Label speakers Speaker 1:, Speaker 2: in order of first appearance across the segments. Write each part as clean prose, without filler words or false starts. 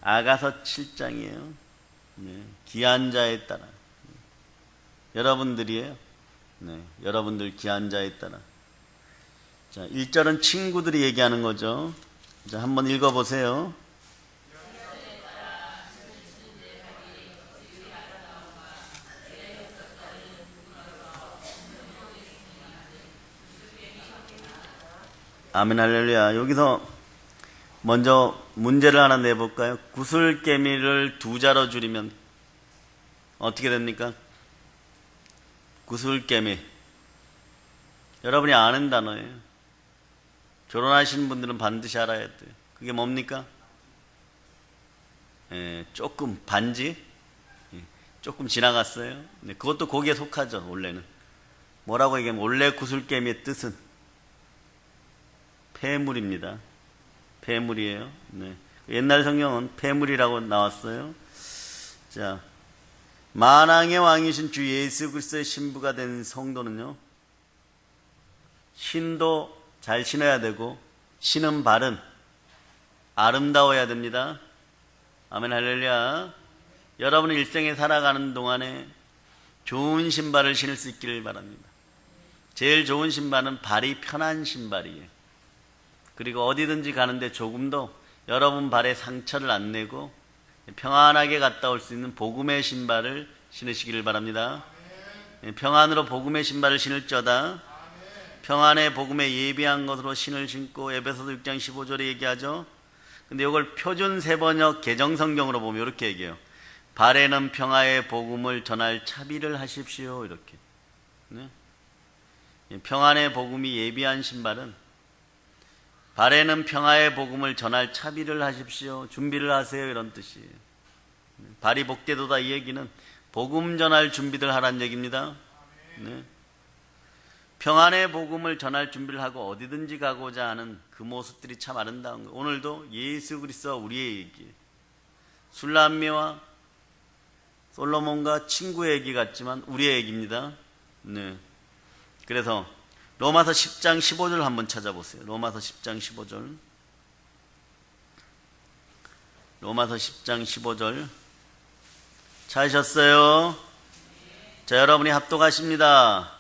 Speaker 1: 아가서 7장이에요. 귀한 자에 따라. 여러분들이에요. 여러분들 귀한 자에 따라. 자, 1절은 친구들이 얘기하는 거죠. 자, 한번 읽어보세요. 아멘 할렐루야. 여기서 먼저 문제를 하나 내볼까요? 구슬개미를 2자로 줄이면 어떻게 됩니까? 구슬개미. 여러분이 아는 단어예요. 결혼하신 분들은 반드시 알아야 돼요. 그게 뭡니까? 조금 반지? 조금 지나갔어요. 그것도 거기에 속하죠. 원래는. 뭐라고 얘기하면 원래 구슬개미의 뜻은 폐물입니다. 폐물이에요. 옛날 성경은 폐물이라고 나왔어요. 자, 만왕의 왕이신 주 예수 그리스도의 신부가 된 성도는요, 신도 잘 신어야 되고 신은 발은 아름다워야 됩니다. 아멘 할렐루야. 여러분의 일생에 살아가는 동안에 좋은 신발을 신을 수 있기를 바랍니다. 제일 좋은 신발은 발이 편한 신발이에요. 그리고 어디든지 가는데 조금도 여러분 발에 상처를 안 내고 평안하게 갔다 올 수 있는 복음의 신발을 신으시기를 바랍니다. 평안으로 복음의 신발을 신을지어다. 평안의 복음에 예비한 것으로 신을 신고, 에베소서 6장 15절에 얘기하죠. 근데 이걸 표준 세번역 개정성경으로 보면 이렇게 얘기해요. 발에는 평화의 복음을 전할 차비를 하십시오. 이렇게. 평안의 복음이 예비한 신발은 발에는 평화의 복음을 전할 차비를 하십시오. 준비를 하세요. 이런 뜻이에요. 발이 복되도다 이 얘기는 복음 전할 준비들 하라는 얘기입니다. 평안의 복음을 전할 준비를 하고 어디든지 가고자 하는 그 모습들이 참 아름다운 거예요. 오늘도 예수 그리스도와 우리의 얘기예요. 술람미와 솔로몬과 친구의 얘기 같지만 우리의 얘기입니다. 그래서 로마서 10장 15절 한번 찾아보세요. 로마서 10장 15절. 로마서 10장 15절. 찾으셨어요? 자, 여러분이 합독하십니다.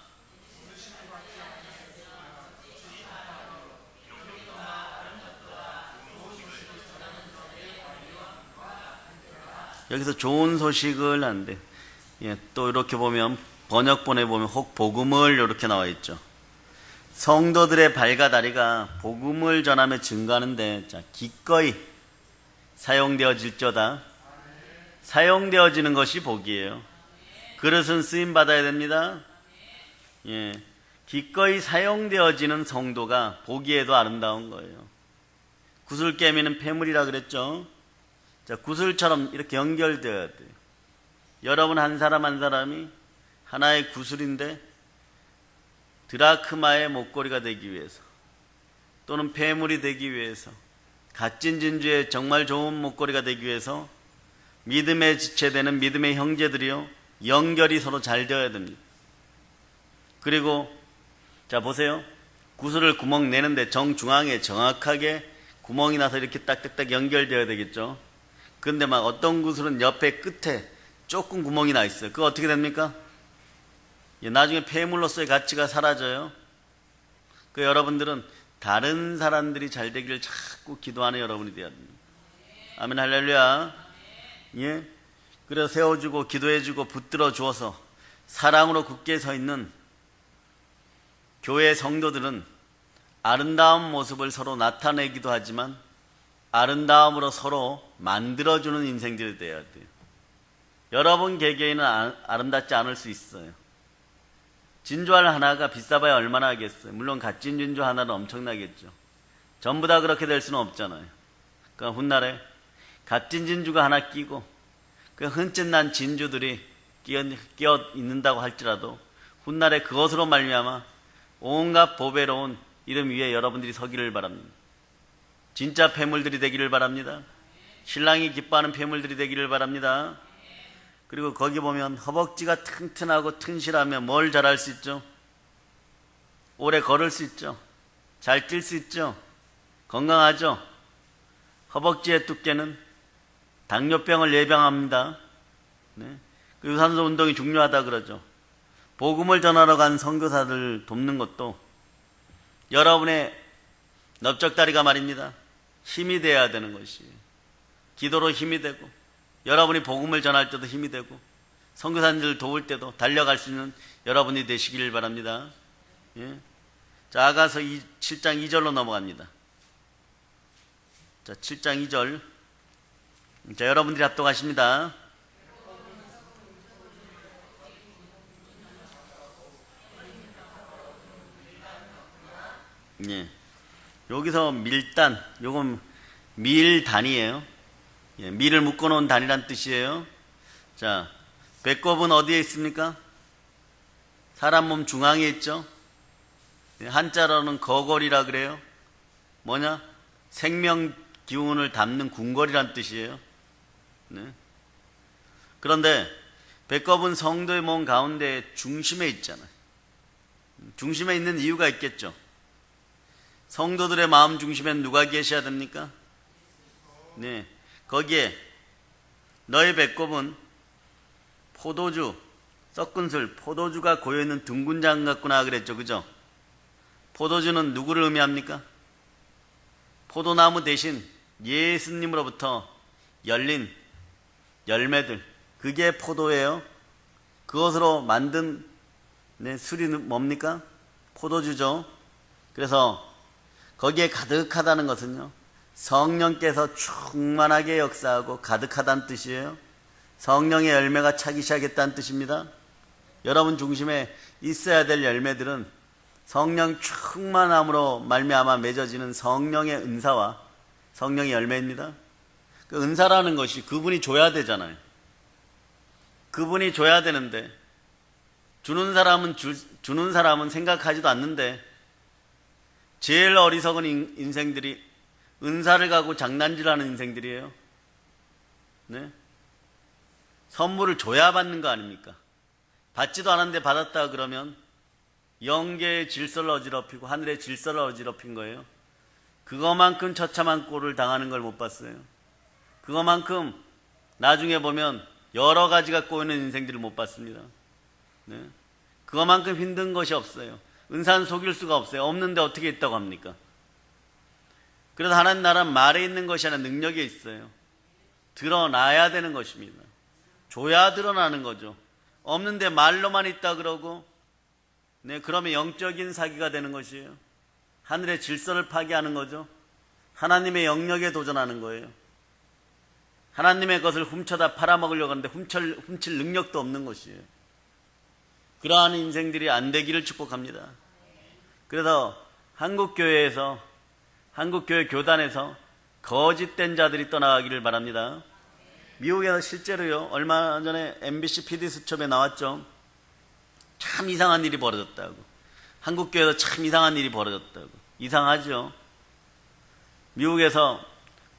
Speaker 1: 여기서 좋은 소식을 하는데, 또 이렇게 보면 번역본에 보면 혹 복음을 이렇게 나와 있죠. 성도들의 발과 다리가 복음을 전하며 증거하는데, 자, 기꺼이 사용되어질저다. 사용되어지는 것이 복이에요. 그릇은 쓰임 받아야 됩니다. 기꺼이 사용되어지는 성도가 보기에도 아름다운 거예요. 구슬개미는 폐물이라 그랬죠. 자, 구슬처럼 이렇게 연결되어야 돼요. 여러분 한 사람 한 사람이 하나의 구슬인데 드라크마의 목걸이가 되기 위해서, 또는 폐물이 되기 위해서, 값진 진주의 정말 좋은 목걸이가 되기 위해서 믿음의 지체되는 믿음의 형제들이요, 연결이 서로 잘 되어야 됩니다. 그리고 자, 보세요. 구슬을 구멍 내는데 정중앙에 정확하게 구멍이 나서 이렇게 딱딱딱 연결되어야 되겠죠. 근데 막 어떤 구슬은 옆에 끝에 조금 구멍이 나 있어요. 그거 어떻게 됩니까? 나중에 폐물로서의 가치가 사라져요. 그 여러분들은 다른 사람들이 잘 되기를 자꾸 기도하는 여러분이 되어야 됩니다. 아멘 할렐루야. 그래서 세워주고 기도해주고 붙들어 주어서 사랑으로 굳게 서 있는 교회 성도들은 아름다운 모습을 서로 나타내기도 하지만 아름다움으로 서로 만들어주는 인생들이 되어야 돼요. 여러분 개개인은 아름답지 않을 수 있어요. 진주알 하나가 비싸봐야 얼마나 하겠어요. 물론 값진 진주 하나는 엄청나겠죠. 전부 다 그렇게 될 수는 없잖아요. 그러니까 훗날에 값진 진주가 하나 끼고 그 흠집 난 진주들이 끼어 있는다고 할지라도 훗날에 그것으로 말미암아 온갖 보배로운 이름 위에 여러분들이 서기를 바랍니다. 진짜 폐물들이 되기를 바랍니다. 신랑이 기뻐하는 폐물들이 되기를 바랍니다. 그리고 거기 보면 허벅지가 튼튼하고 튼실하면 뭘 잘할 수 있죠? 오래 걸을 수 있죠. 잘 뛸 수 있죠. 건강하죠. 허벅지의 두께는 당뇨병을 예방합니다. 네. 그 유산소 운동이 중요하다 그러죠. 복음을 전하러 간 선교사들 돕는 것도 여러분의 넓적다리가 말입니다. 힘이 돼야 되는 것이. 기도로 힘이 되고, 여러분이 복음을 전할 때도 힘이 되고, 선교사님들 도울 때도 달려갈 수 있는 여러분이 되시길 바랍니다. 예. 자, 아가서 7장 2절로 넘어갑니다. 자, 7장 2절. 자, 여러분들이 합독하십니다. 예. 여기서 밀단, 요건 밀단이에요. 예, 밀을 묶어놓은 단이란 뜻이에요. 자, 배꼽은 어디에 있습니까? 사람 몸 중앙에 있죠. 예, 한자로는 거걸이라 그래요. 뭐냐? 생명 기운을 담는 궁궐이란 뜻이에요. 네. 그런데 배꼽은 성도의 몸 가운데 중심에 있잖아요. 중심에 있는 이유가 있겠죠. 성도들의 마음 중심엔 누가 계셔야 됩니까? 네, 거기에 너의 배꼽은 포도주, 섞은 술, 포도주가 고여있는 둥근 장 같구나 그랬죠. 그죠? 포도주는 누구를 의미합니까? 포도나무 대신 예수님으로부터 열린 열매들, 그게 포도예요. 그것으로 만든 술이 뭡니까? 포도주죠. 그래서 거기에 가득하다는 것은요, 성령께서 충만하게 역사하고 가득하다는 뜻이에요. 성령의 열매가 차기 시작했다는 뜻입니다. 여러분 중심에 있어야 될 열매들은 성령 충만함으로 말미암아 맺어지는 성령의 은사와 성령의 열매입니다. 그 은사라는 것이 그분이 줘야 되잖아요. 그분이 줘야 되는데 주는 사람은 생각하지도 않는데, 제일 어리석은 인생들이 은사를 가고 장난질하는 인생들이에요. 네? 선물을 줘야 받는 거 아닙니까? 받지도 않았는데 받았다 그러면 영계의 질서를 어지럽히고 하늘의 질서를 어지럽힌 거예요. 그거만큼 처참한 꼴을 당하는 걸 못 봤어요. 그거만큼 나중에 보면 여러 가지가 꼬이는 인생들을 못 봤습니다. 네? 그거만큼 힘든 것이 없어요. 은사는 속일 수가 없어요. 없는데 어떻게 있다고 합니까? 그래서 하나님 나라는 말에 있는 것이 아니라 능력에 있어요. 드러나야 되는 것입니다. 줘야 드러나는 거죠. 없는데 말로만 있다 그러고, 네, 그러면 영적인 사기가 되는 것이에요. 하늘의 질서를 파괴하는 거죠. 하나님의 영역에 도전하는 거예요. 하나님의 것을 훔쳐다 팔아먹으려고 하는데 훔칠 능력도 없는 것이에요. 그러한 인생들이 안 되기를 축복합니다. 그래서 한국교회 교단에서 거짓된 자들이 떠나가기를 바랍니다. 미국에서 실제로요, 얼마 전에 MBC PD 수첩에 나왔죠. 참 이상한 일이 벌어졌다고. 한국교회에서 참 이상한 일이 벌어졌다고. 이상하죠. 미국에서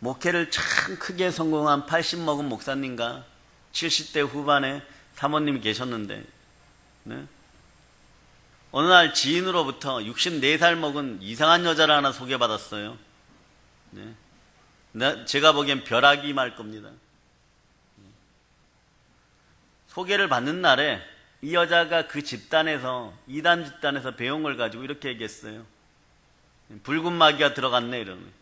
Speaker 1: 목회를 참 크게 성공한 80 먹은 목사님과 70대 후반의 사모님이 계셨는데, 네? 어느 날 지인으로부터 64살 먹은 이상한 여자를 하나 소개받았어요. 네? 제가 보기엔 벼락이 말 겁니다. 소개를 받는 날에 이 여자가 그 집단에서, 이단 집단에서 배운 걸 가지고 이렇게 얘기했어요. 붉은 마귀가 들어갔네 이러면.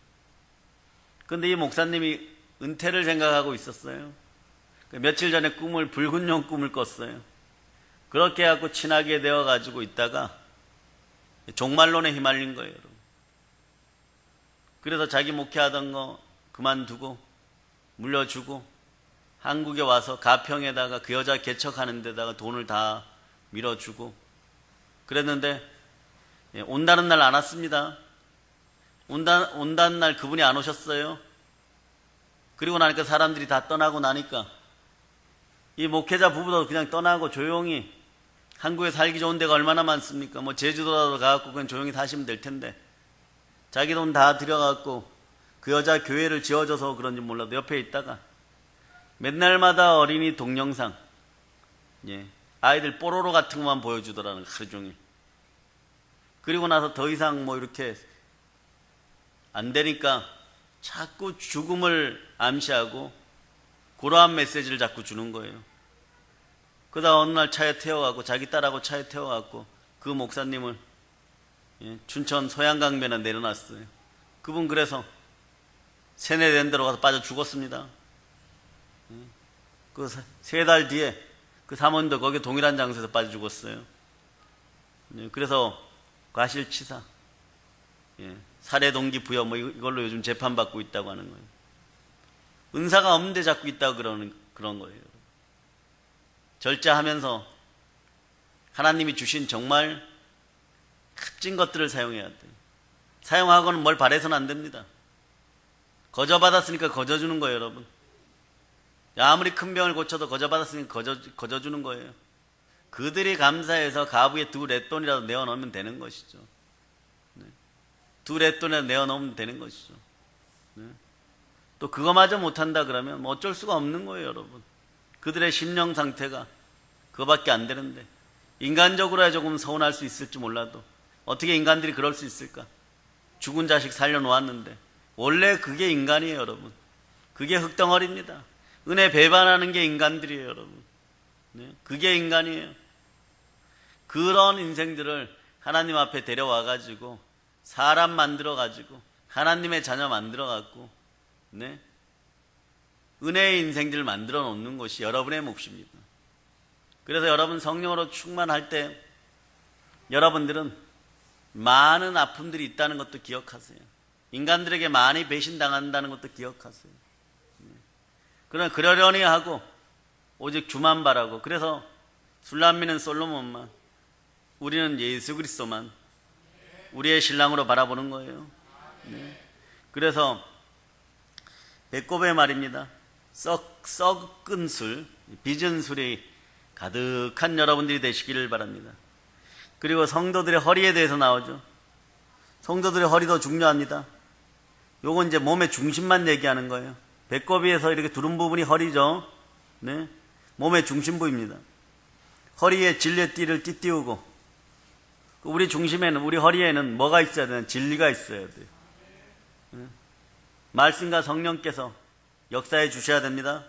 Speaker 1: 근데 이 목사님이 은퇴를 생각하고 있었어요. 며칠 전에 붉은 용 꿈을 꿨어요. 그렇게 해갖고 친하게 되어가지고 있다가 종말론에 휘말린 거예요. 여러분. 그래서 자기 목회하던 거 그만두고 물려주고 한국에 와서 가평에다가 그 여자 개척하는 데다가 돈을 다 밀어주고 그랬는데, 온다는 날 안 왔습니다. 온다는 날 그분이 안 오셨어요. 그리고 나니까 사람들이 다 떠나고 나니까 이 목회자 부부도 그냥 떠나고 조용히, 한국에 살기 좋은 데가 얼마나 많습니까? 뭐 제주도라도 가갖고 그냥 조용히 사시면 될 텐데, 자기 돈 다 들여갖고 그 여자 교회를 지어줘서 그런지 몰라도 옆에 있다가 맨날마다 어린이 동영상, 아이들 뽀로로 같은 것만 보여주더라는, 하루 종일. 그리고 나서 더 이상 뭐 이렇게 안 되니까 자꾸 죽음을 암시하고 그러한 메시지를 자꾸 주는 거예요. 그러다 어느 날 차에 태워가고 자기 딸하고 차에 태워가고 그 목사님을 춘천 소양강변에 내려놨어요. 그분 그래서 세뇌된 데로 가서 빠져 죽었습니다. 그 3달 뒤에 그 사모님도 거기 동일한 장소에서 빠져 죽었어요. 그래서 과실치사, 살해 동기 부여 뭐 이걸로 요즘 재판받고 있다고 하는 거예요. 은사가 없는데 자꾸 있다고 그런 거예요. 절제하면서 하나님이 주신 정말 값진 것들을 사용해야 돼요. 사용하고는 뭘 바래서는 안 됩니다. 거저받았으니까 거저주는 거예요, 여러분. 아무리 큰 병을 고쳐도 거저받았으니까 거저주는 거예요. 그들이 감사해서 가부에 2렛돈이라도 내어놓으면 되는 것이죠. 2렛돈이라도 내어놓으면 되는 것이죠. 또 그거마저 못한다 그러면 뭐 어쩔 수가 없는 거예요, 여러분. 그들의 심령 상태가 그거밖에 안 되는데, 인간적으로야 조금 서운할 수 있을지 몰라도 어떻게 인간들이 그럴 수 있을까? 죽은 자식 살려놓았는데. 원래 그게 인간이에요, 여러분. 그게 흙덩어리입니다. 은혜 배반하는 게 인간들이에요, 여러분. 그게 인간이에요. 그런 인생들을 하나님 앞에 데려와가지고 사람 만들어가지고 하나님의 자녀 만들어갖고 은혜의 인생들을 만들어 놓는 것이 여러분의 몫입니다. 그래서 여러분 성령으로 충만할 때 여러분들은 많은 아픔들이 있다는 것도 기억하세요. 인간들에게 많이 배신당한다는 것도 기억하세요. 그러나 그러려니 하고 오직 주만 바라고, 그래서 술람미는 솔로몬만, 우리는 예수 그리스도만 우리의 신랑으로 바라보는 거예요. 그래서 배꼽의 말입니다. 썩은 술, 빚은 술이 가득한 여러분들이 되시기를 바랍니다. 그리고 성도들의 허리에 대해서 나오죠. 성도들의 허리도 중요합니다. 요건 이제 몸의 중심만 얘기하는 거예요. 배꼽에서 이렇게 두른 부분이 허리죠. 몸의 중심부입니다. 허리에 진리의 띠를 띠띠우고, 우리 중심에는, 우리 허리에는 뭐가 있어야 되나? 진리가 있어야 돼요. 말씀과 성령께서 역사해 주셔야 됩니다.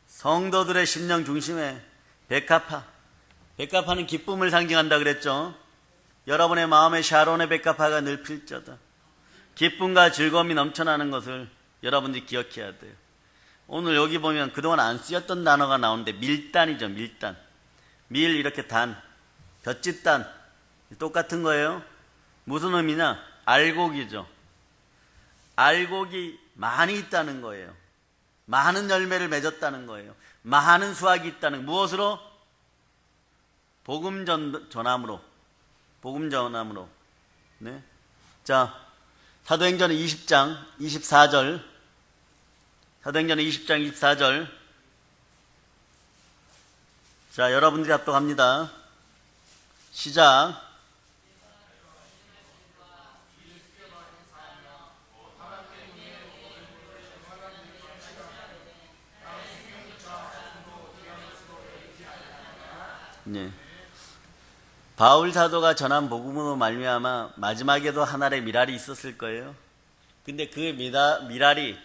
Speaker 1: 성도들의 심령 중심에 백합화는 기쁨을 상징한다 그랬죠. 여러분의 마음에 샤론의 백합화가 늘 필저다. 기쁨과 즐거움이 넘쳐나는 것을 여러분들이 기억해야 돼요. 오늘 여기 보면 그동안 안 쓰였던 단어가 나오는데 밀단이죠. 밀단. 밀 이렇게 단, 볏짓단 똑같은 거예요. 무슨 의미냐? 알곡이죠. 알곡이 많이 있다는 거예요. 많은 열매를 맺었다는 거예요. 많은 수확이 있다는, 무엇으로? 복음 전함으로. 자, 사도행전 20장 24절. 사도행전 20장 24절. 자, 여러분들이 합독합니다. 시작. 바울 사도가 전한 복음으로 말미암아 마지막에도 하늘에 미랄이 있었을 거예요. 근데 그 미랄이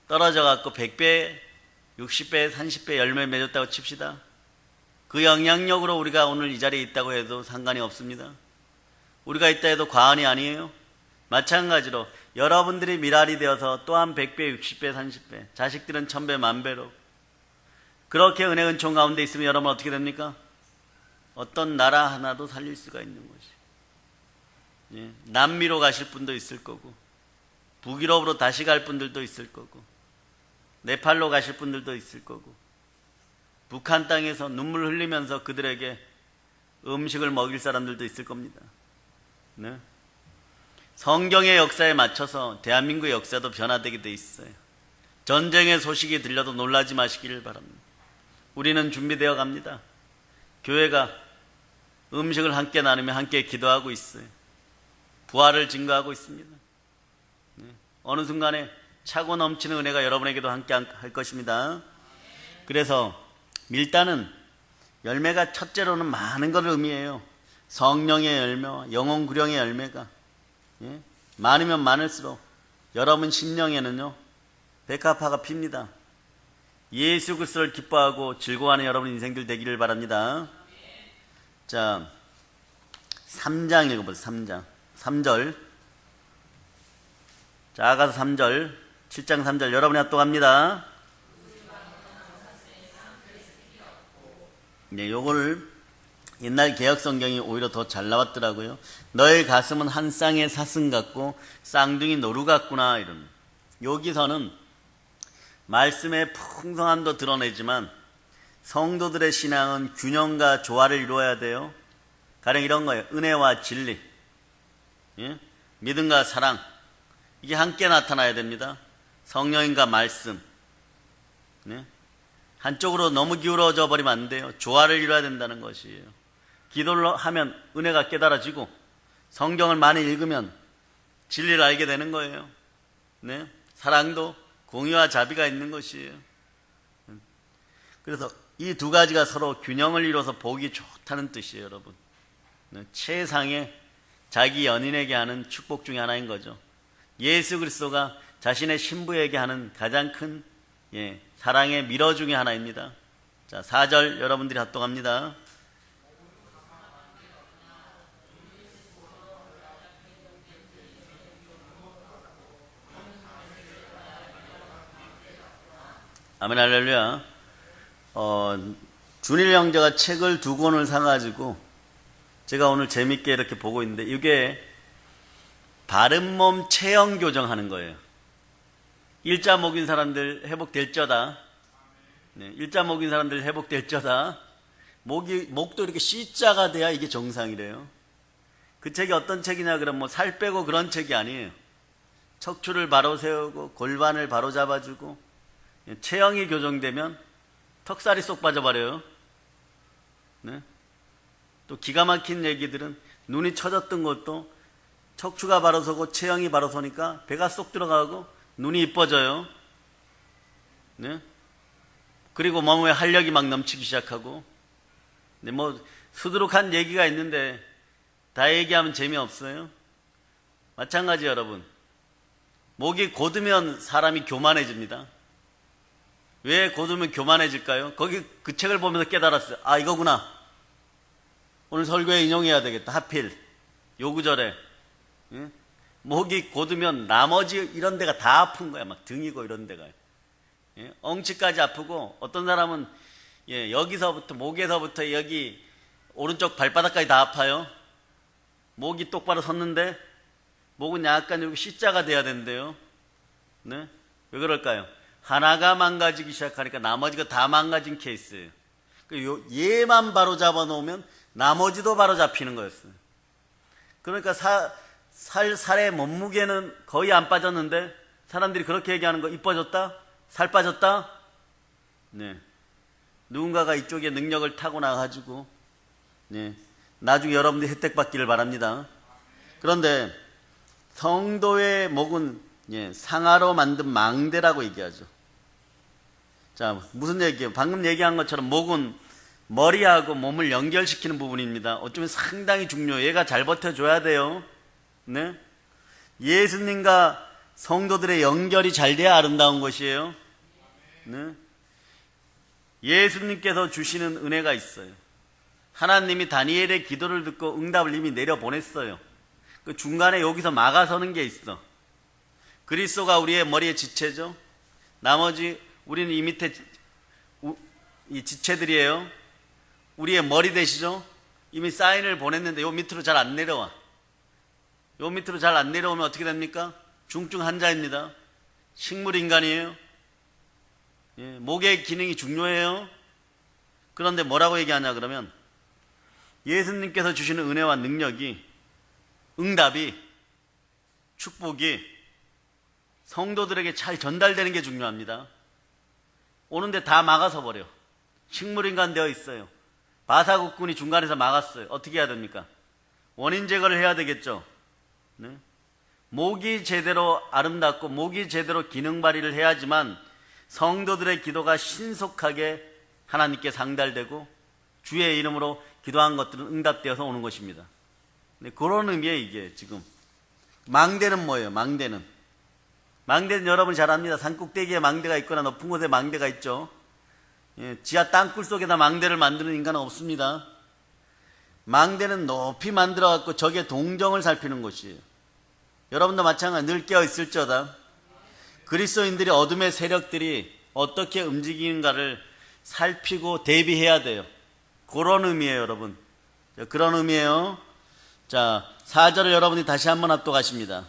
Speaker 1: 떨어져 갖고 100배, 60배, 30배 열매 맺었다고 칩시다. 그 영향력으로 우리가 오늘 이 자리에 있다고 해도 상관이 없습니다. 우리가 있다 해도 과언이 아니에요. 마찬가지로 여러분들이 미랄이 되어서 또한 100배, 60배, 30배, 자식들은 1000배, 10,000배로 그렇게 은혜 은총 가운데 있으면 여러분 어떻게 됩니까? 어떤 나라 하나도 살릴 수가 있는 것이. 남미로 가실 분도 있을 거고, 북유럽으로 다시 갈 분들도 있을 거고, 네팔로 가실 분들도 있을 거고, 북한 땅에서 눈물 흘리면서 그들에게 음식을 먹일 사람들도 있을 겁니다. 성경의 역사에 맞춰서 대한민국의 역사도 변화되게 돼 있어요. 전쟁의 소식이 들려도 놀라지 마시기를 바랍니다. 우리는 준비되어 갑니다. 교회가 음식을 함께 나누며 함께 기도하고 있어요. 부활을 증거하고 있습니다. 어느 순간에 차고 넘치는 은혜가 여러분에게도 함께 할 것입니다. 그래서 밀단은 열매가 첫째로는 많은 것을 의미해요. 성령의 열매와 영혼 구령의 열매가 많으면 많을수록 여러분 심령에는요 백합화가 핍니다. 예수 그리스도를 기뻐하고 즐거워하는 여러분 인생들 되기를 바랍니다. 자, 3장 읽어보세요. 3장 3절. 자, 아가서 3절, 7장 3절 여러분이 합독합니다. 네, 요거를 옛날 개혁 성경이 오히려 더 잘 나왔더라고요. 너의 가슴은 한 쌍의 사슴 같고 쌍둥이 노루 같구나 이런. 여기서는 말씀의 풍성함도 드러내지만 성도들의 신앙은 균형과 조화를 이루어야 돼요. 가령 이런 거예요. 은혜와 진리, 예? 믿음과 사랑, 이게 함께 나타나야 됩니다. 성령님과 말씀, 네? 한쪽으로 너무 기울어져 버리면 안 돼요. 조화를 이루어야 된다는 것이에요. 기도를 하면 은혜가 깨달아지고 성경을 많이 읽으면 진리를 알게 되는 거예요. 네? 사랑도 공의와 자비가 있는 것이에요. 그래서 이 두 가지가 서로 균형을 이뤄서 보기 좋다는 뜻이에요, 여러분. 네? 최상의 자기 연인에게 하는 축복 중에 하나인 거죠. 예수 그리스도가 자신의 신부에게 하는 가장 큰 사랑의 미러 중에 하나입니다. 자, 4절 여러분들이 합독합니다. 아멘 할렐루야. 준일 형제가 책을 2권을 사가지고 제가 오늘 재밌게 이렇게 보고 있는데 이게 바른몸 체형 교정하는 거예요. 일자 목인 사람들 회복될쩌다. 네, 일자 목인 사람들 회복될쩌다. 목도 이렇게 C자가 돼야 이게 정상이래요. 그 책이 어떤 책이냐 그러면 뭐 살 빼고 그런 책이 아니에요. 척추를 바로 세우고 골반을 바로 잡아주고 체형이 교정되면 턱살이 쏙 빠져버려요. 네? 또 기가 막힌 얘기들은 눈이 처졌던 것도 척추가 바로 서고 체형이 바로 서니까 배가 쏙 들어가고 눈이 이뻐져요. 네? 그리고 몸에 활력이 막 넘치기 시작하고. 네, 뭐 수두룩한 얘기가 있는데 다 얘기하면 재미없어요. 마찬가지 여러분. 목이 곧으면 사람이 교만해집니다. 왜 곧으면 교만해질까요? 거기 그 책을 보면서 깨달았어요. 아, 이거구나. 오늘 설교에 인용해야 되겠다. 하필 요 구절에 목이 곧으면 나머지 이런 데가 다 아픈 거야. 막 등이고 이런 데가. 엉치까지 아프고 어떤 사람은 여기서부터 목에서부터 여기 오른쪽 발바닥까지 다 아파요. 목이 똑바로 섰는데 목은 약간 이렇게 C자가 돼야 된대요. 네? 왜 그럴까요? 하나가 망가지기 시작하니까 나머지가 다 망가진 케이스예요. 얘만 바로 잡아 놓으면 나머지도 바로 잡히는 거였어요. 그러니까 살의 몸무게는 거의 안 빠졌는데 사람들이 그렇게 얘기하는 거, 이뻐졌다? 살 빠졌다? 네. 누군가가 이쪽에 능력을 타고나가지고 네. 나중에 여러분들이 혜택 받기를 바랍니다. 그런데 성도의 목은 상아로 만든 망대라고 얘기하죠. 자, 무슨 얘기예요? 방금 얘기한 것처럼 목은 머리하고 몸을 연결시키는 부분입니다. 어쩌면 상당히 중요해요. 얘가 잘 버텨줘야 돼요. 네? 예수님과 성도들의 연결이 잘 돼야 아름다운 것이에요. 네? 예수님께서 주시는 은혜가 있어요. 하나님이 다니엘의 기도를 듣고 응답을 이미 내려보냈어요. 그 중간에 여기서 막아서는 게 있어. 그리스도가 우리의 머리의 지체죠. 나머지 우리는 이 밑에 이 지체들이에요. 우리의 머리 되시죠. 이미 사인을 보냈는데 요 밑으로 잘 안 내려와. 요 밑으로 잘 안 내려오면 어떻게 됩니까? 중증 환자입니다. 식물인간이에요. 목의 기능이 중요해요. 그런데 뭐라고 얘기하냐 그러면 예수님께서 주시는 은혜와 능력이, 응답이, 축복이 성도들에게 잘 전달되는 게 중요합니다. 오는데 다 막아서 버려. 식물인간 되어 있어요. 바사국군이 중간에서 막았어요. 어떻게 해야 됩니까? 원인 제거를 해야 되겠죠. 네? 목이 제대로 아름답고 목이 제대로 기능 발휘를 해야지만 성도들의 기도가 신속하게 하나님께 상달되고 주의 이름으로 기도한 것들은 응답되어서 오는 것입니다. 네, 그런 의미에 이게 지금 망대는 뭐예요? 망대는 망대는 여러분 잘 압니다. 산꼭대기에 망대가 있거나 높은 곳에 망대가 있죠. 예, 지하 땅굴 속에다 망대를 만드는 인간은 없습니다. 망대는 높이 만들어갖고 적의 동정을 살피는 곳이에요. 여러분도 마찬가지 늘 깨어있을지어다. 그리스도인들이 어둠의 세력들이 어떻게 움직이는가를 살피고 대비해야 돼요. 그런 의미예요, 여러분. 그런 의미예요. 자, 4절을 여러분이 다시 한번 합독하십니다.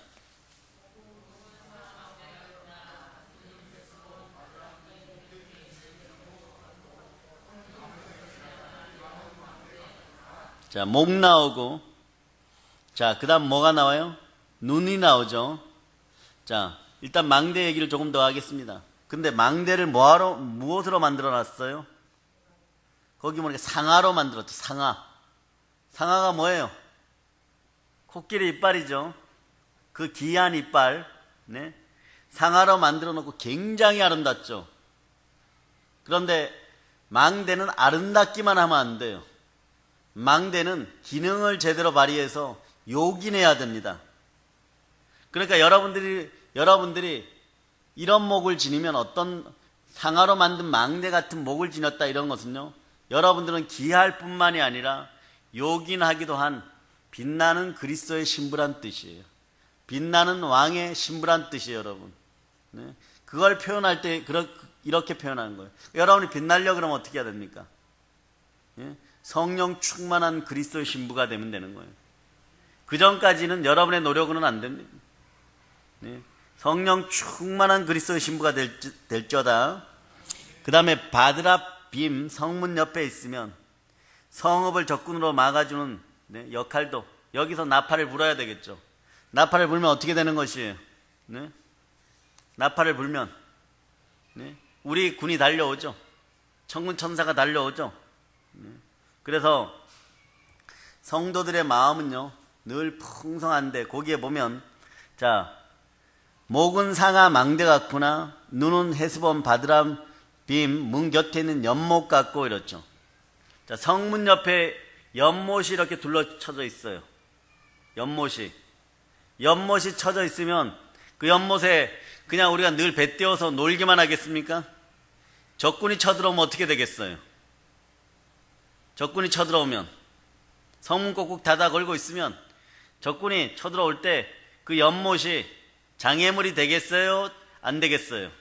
Speaker 1: 자, 목 나오고, 자, 그 다음 뭐가 나와요? 눈이 나오죠. 자, 일단 망대 얘기를 조금 더 하겠습니다. 근데 망대를 무엇으로 만들어 놨어요? 거기 보니까 상아로 만들었죠. 상아. 상아가 뭐예요? 코끼리 이빨이죠. 그 귀한 이빨. 네? 상아로 만들어 놓고 굉장히 아름답죠. 그런데 망대는 아름답기만 하면 안 돼요. 망대는 기능을 제대로 발휘해서 요긴해야 됩니다. 그러니까 여러분들이 이런 목을 지니면 어떤 상아로 만든 망대 같은 목을 지녔다 이런 것은요, 여러분들은 귀할 뿐만이 아니라 요긴하기도 한 빛나는 그리스도의 신부란 뜻이에요. 빛나는 왕의 신부란 뜻이에요, 여러분. 네? 그걸 표현할 때 이렇게 표현하는 거예요. 여러분이 빛나려고 그러면 어떻게 해야 됩니까? 네? 성령 충만한 그리스도의 신부가 되면 되는 거예요. 그 전까지는 여러분의 노력으로는 안 됩니다. 네. 성령 충만한 그리스도의 신부가 될지어다. 그 다음에 바드랍 빔 성문 옆에 있으면 성읍을 적군으로 막아주는 네, 역할도, 여기서 나팔을 불어야 되겠죠. 나팔을 불면 어떻게 되는 것이에요? 네? 나팔을 불면 네? 우리 군이 달려오죠. 천군 천사가 달려오죠. 네? 그래서 성도들의 마음은요 늘 풍성한데, 거기에 보면 자, 목은 상아 망대 같구나, 눈은 헤스본 바드람 빔 문 곁에 있는 연못 같고 이렇죠. 자, 성문 옆에 연못이 이렇게 둘러쳐져 있어요. 연못이 쳐져 있으면 그 연못에 그냥 우리가 늘 배 떼어서 놀기만 하겠습니까? 적군이 쳐들어오면 어떻게 되겠어요? 적군이 쳐들어오면, 성문 꼭꼭 닫아 걸고 있으면 적군이 쳐들어올 때 그 연못이 장애물이 되겠어요? 안 되겠어요?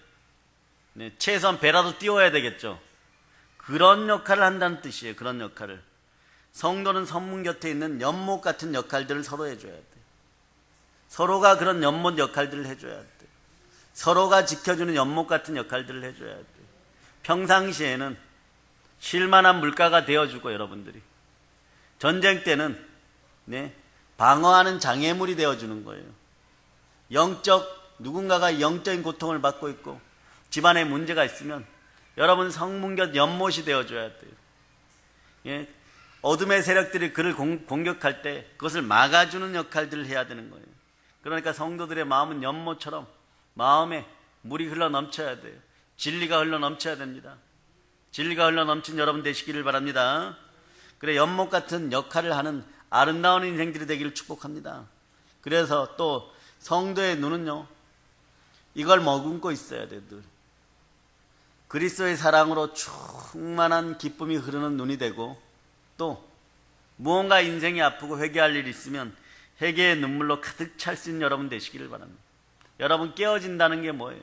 Speaker 1: 네, 최소한 배라도 띄워야 되겠죠. 그런 역할을 한다는 뜻이에요. 그런 역할을. 성도는 성문 곁에 있는 연못 같은 역할들을 서로 해줘야 돼요. 서로가 그런 연못 역할들을 해줘야 돼요. 서로가 지켜주는 연못 같은 역할들을 해줘야 돼요. 평상시에는 쉴만한 물가가 되어주고, 여러분들이 전쟁 때는 네, 방어하는 장애물이 되어주는 거예요. 누군가가 영적인 고통을 받고 있고 집안에 문제가 있으면 여러분 성문 곁 연못이 되어줘야 돼요. 예, 어둠의 세력들이 그를 공격할 때 그것을 막아주는 역할들을 해야 되는 거예요. 그러니까 성도들의 마음은 연못처럼 마음에 물이 흘러 넘쳐야 돼요. 진리가 흘러 넘쳐야 됩니다. 진리가 흘러 넘친 여러분 되시기를 바랍니다. 그래, 연못 같은 역할을 하는 아름다운 인생들이 되기를 축복합니다. 그래서 또 성도의 눈은요, 이걸 머금고 있어야 돼요. 늘 그리스도의 사랑으로 충만한 기쁨이 흐르는 눈이 되고, 또 무언가 인생이 아프고 회개할 일이 있으면 회개의 눈물로 가득 찰 수 있는 여러분 되시기를 바랍니다. 여러분, 깨어진다는 게 뭐예요?